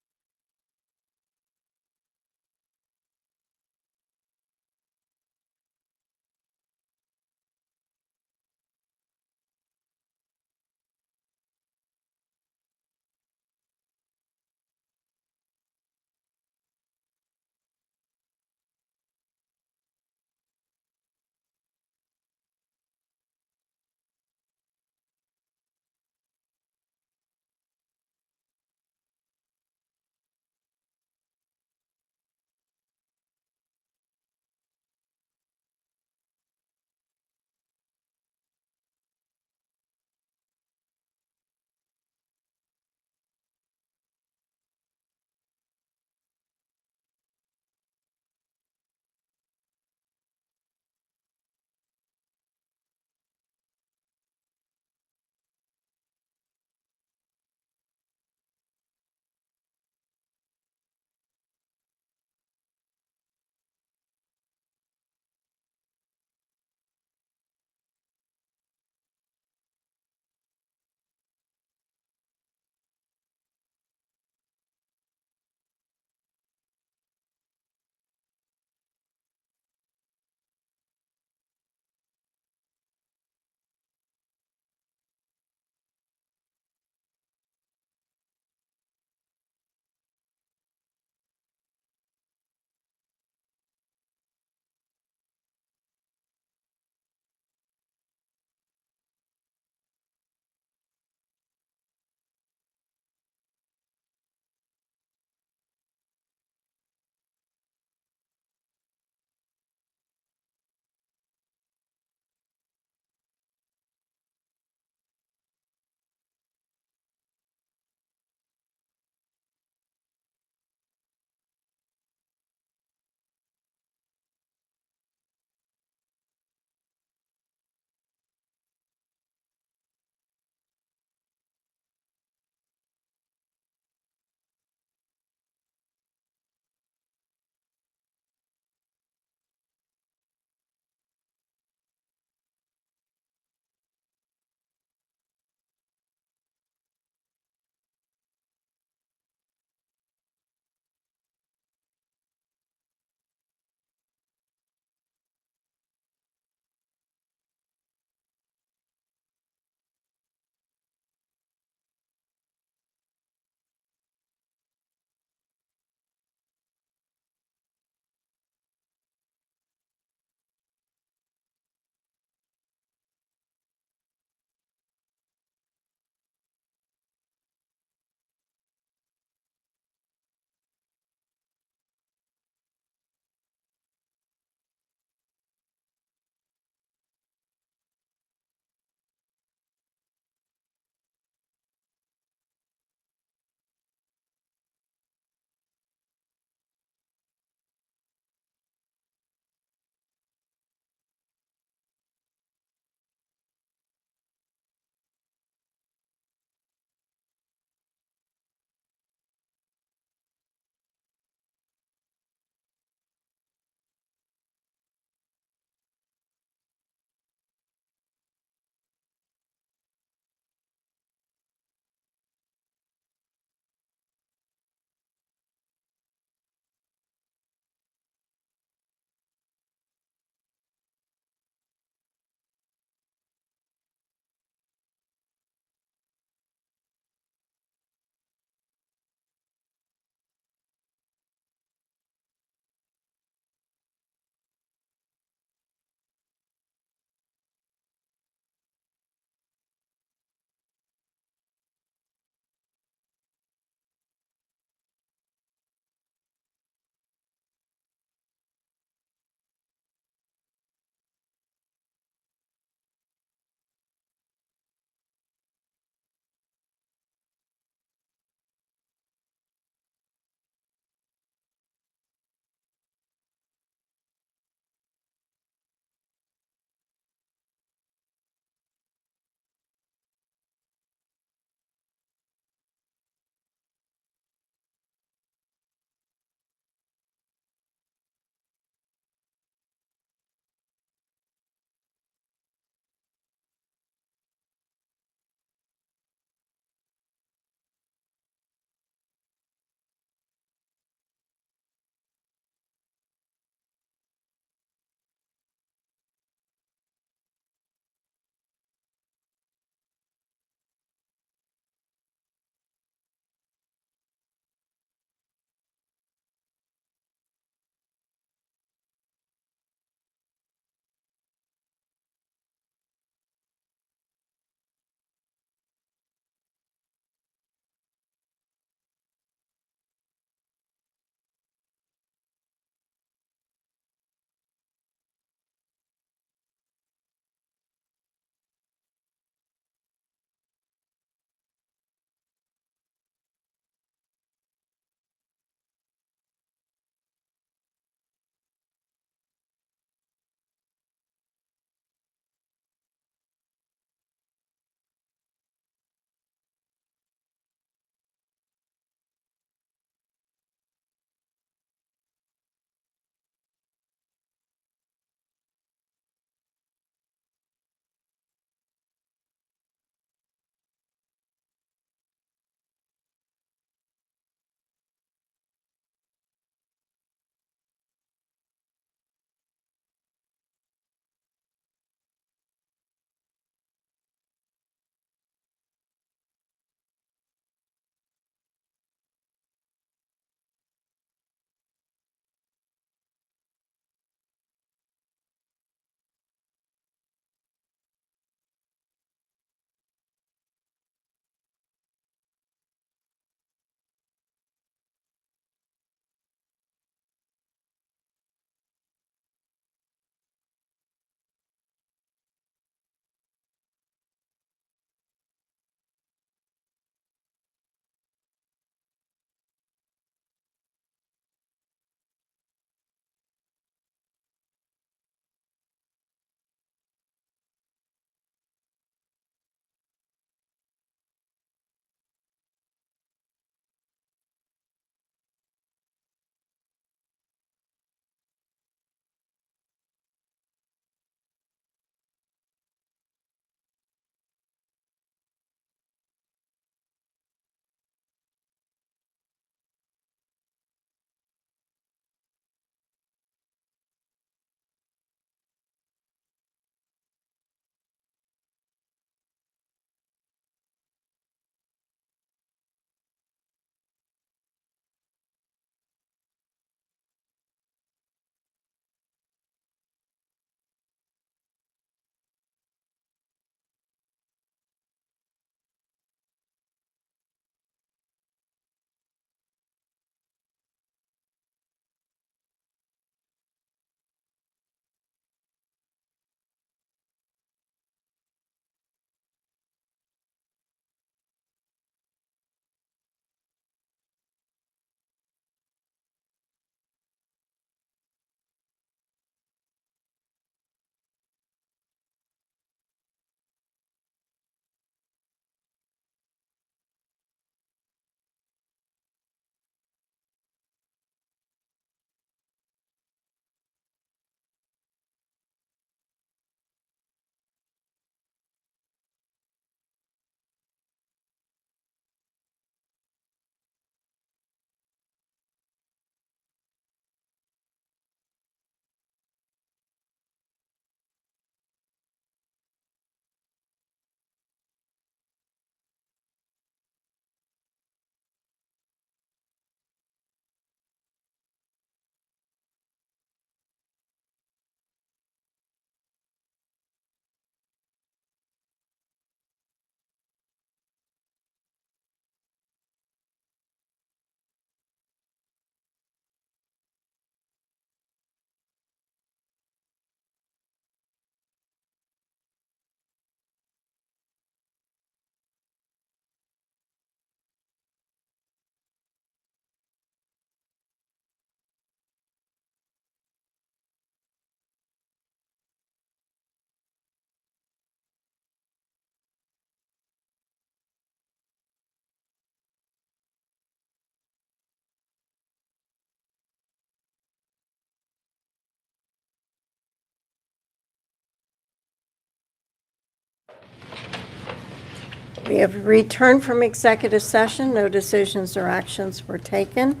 We have returned from executive session. No decisions or actions were taken.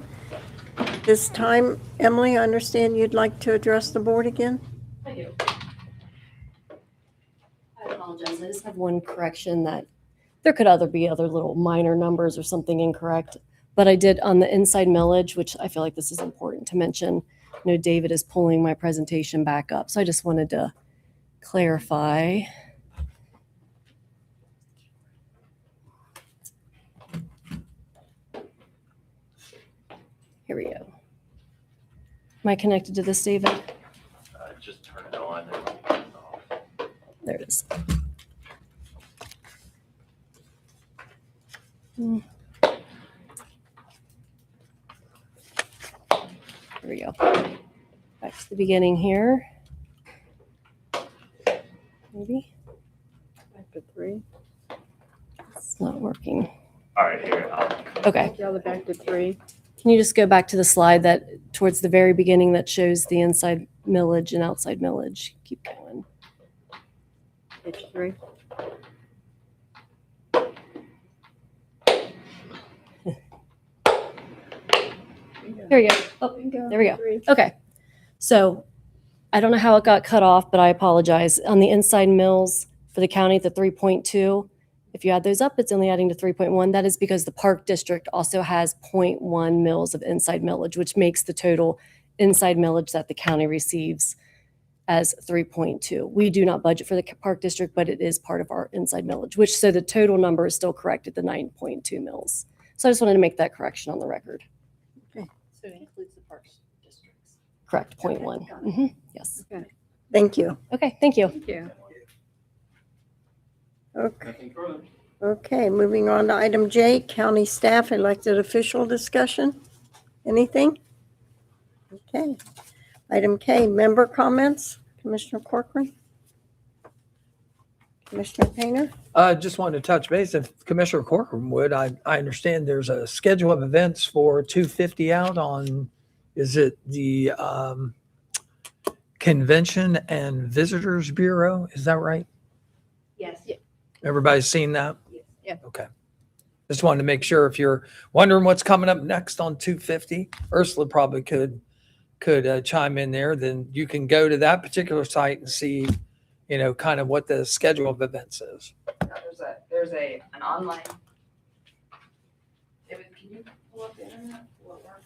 This time, Emily, I understand you'd like to address the board again? I do. I apologize. I just have one correction that there could be other little minor numbers or something incorrect. But I did on the inside millage, which I feel like this is important to mention. You know, David is pulling my presentation back up. So I just wanted to clarify. Here we go. Am I connected to this, David? Just turn it on. There it is. Here we go. Back to the beginning here. Maybe. Back to 3. It's not working. All right, here. Okay. Y'all back to 3. Can you just go back to the slide that towards the very beginning that shows the inside millage and outside millage? Keep going. Page 3. There we go. Oh, there we go. Okay. So I don't know how it got cut off, but I apologize. On the inside mills for the county, the 3.2, if you add those up, it's only adding to 3.1. That is because the park district also has 0.1 mills of inside millage, which makes the total inside millage that the county receives as 3.2. We do not budget for the park district, but it is part of our inside millage, which so the total number is still correct at the 9.2 mills. So I just wanted to make that correction on the record. So it includes the parks districts. Correct, 0.1. Mhm, yes. Okay. Thank you. Okay, thank you. Thank you. Okay. Okay, moving on to item J, county staff elected official discussion. Anything? Okay. Item K, member comments. Commissioner Corcoran? Commissioner Painter? Just wanted to touch base. If Commissioner Corcoran would, I understand there's a schedule of events for 250 out on, is it the Convention and Visitors Bureau? Is that right? Yes. Everybody's seen that? Yeah. Okay. Just wanted to make sure if you're wondering what's coming up next on 250, Ursula probably could chime in there. Then you can go to that particular site and see, you know, kind of what the schedule of events is. There's an online. David, can you pull up the internet? Will it work?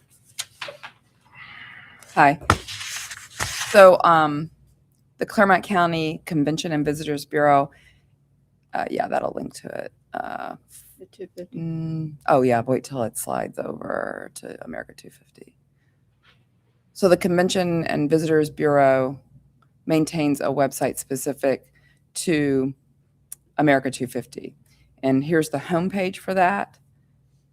Hi. So, the Clermont County Convention and Visitors Bureau, yeah, that'll link to it. The 250. Oh yeah, wait till it slides over to America 250. So the Convention and Visitors Bureau maintains a website specific to America 250. And here's the homepage for that.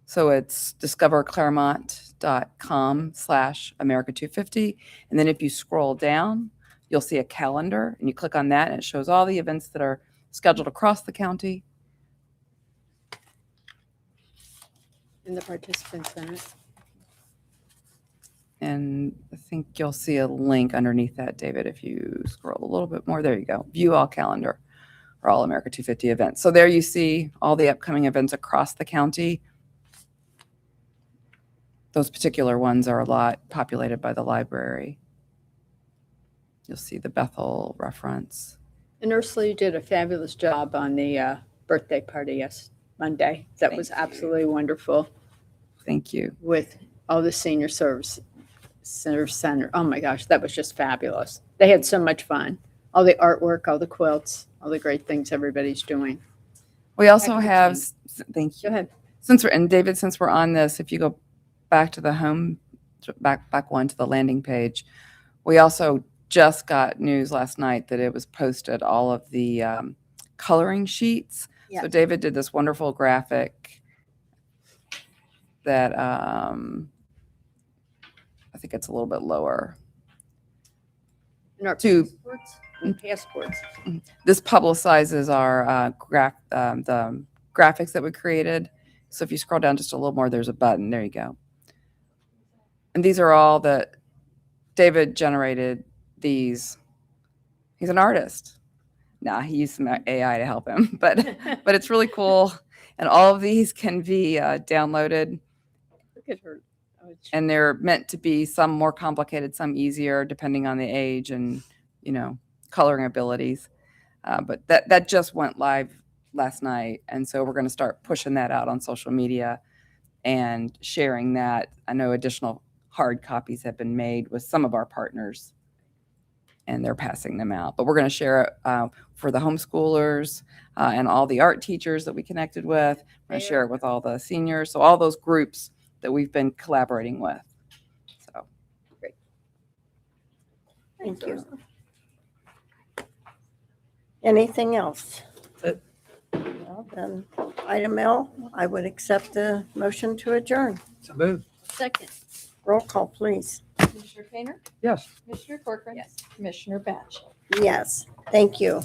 So it's discoverclermont.com/America 250. And then if you scroll down, you'll see a calendar and you click on that and it shows all the events that are scheduled across the county. In the participant center. And I think you'll see a link underneath that, David, if you scroll a little bit more. There you go. View all calendar or all America 250 events. So there you see all the upcoming events across the county. Those particular ones are a lot populated by the library. You'll see the Bethel reference. And Ursula, you did a fabulous job on the birthday party Monday. That was absolutely wonderful. Thank you. With all the senior service center. Oh my gosh, that was just fabulous. They had so much fun. All the artwork, all the quilts, all the great things everybody's doing. We also have, thank you. Go ahead. And David, since we're on this, if you go back to the home, back one to the landing page, we also just got news last night that it was posted, all of the coloring sheets. Yes. So David did this wonderful graphic that I think it's a little bit lower. And our To- passports? And passports. This publicizes our the graphics that we created. So if you scroll down just a little more, there's a button. There you go. And these are all that David generated these. He's an artist. Nah, he used some AI to help him, but it's really cool. And all of these can be downloaded, Look at her. Oh, it's- and they're meant to be some more complicated, some easier, depending on the age and, coloring abilities. But that just went live last night. And so we're going to start pushing that out on social media and sharing that. I know additional hard copies have been made with some of our partners, and they're passing them out. But we're going to share it for the homeschoolers and all the art teachers that we connected with. We're going to share it with all the seniors. So all those groups that we've been collaborating with. So Great. Thank you. Anything else? Well, then, item L, I would accept the motion to adjourn. So moved. Second. Roll call, please. Commissioner Painter? Yes. Commissioner Corcoran? Yes. Commissioner Batch? Yes, thank you.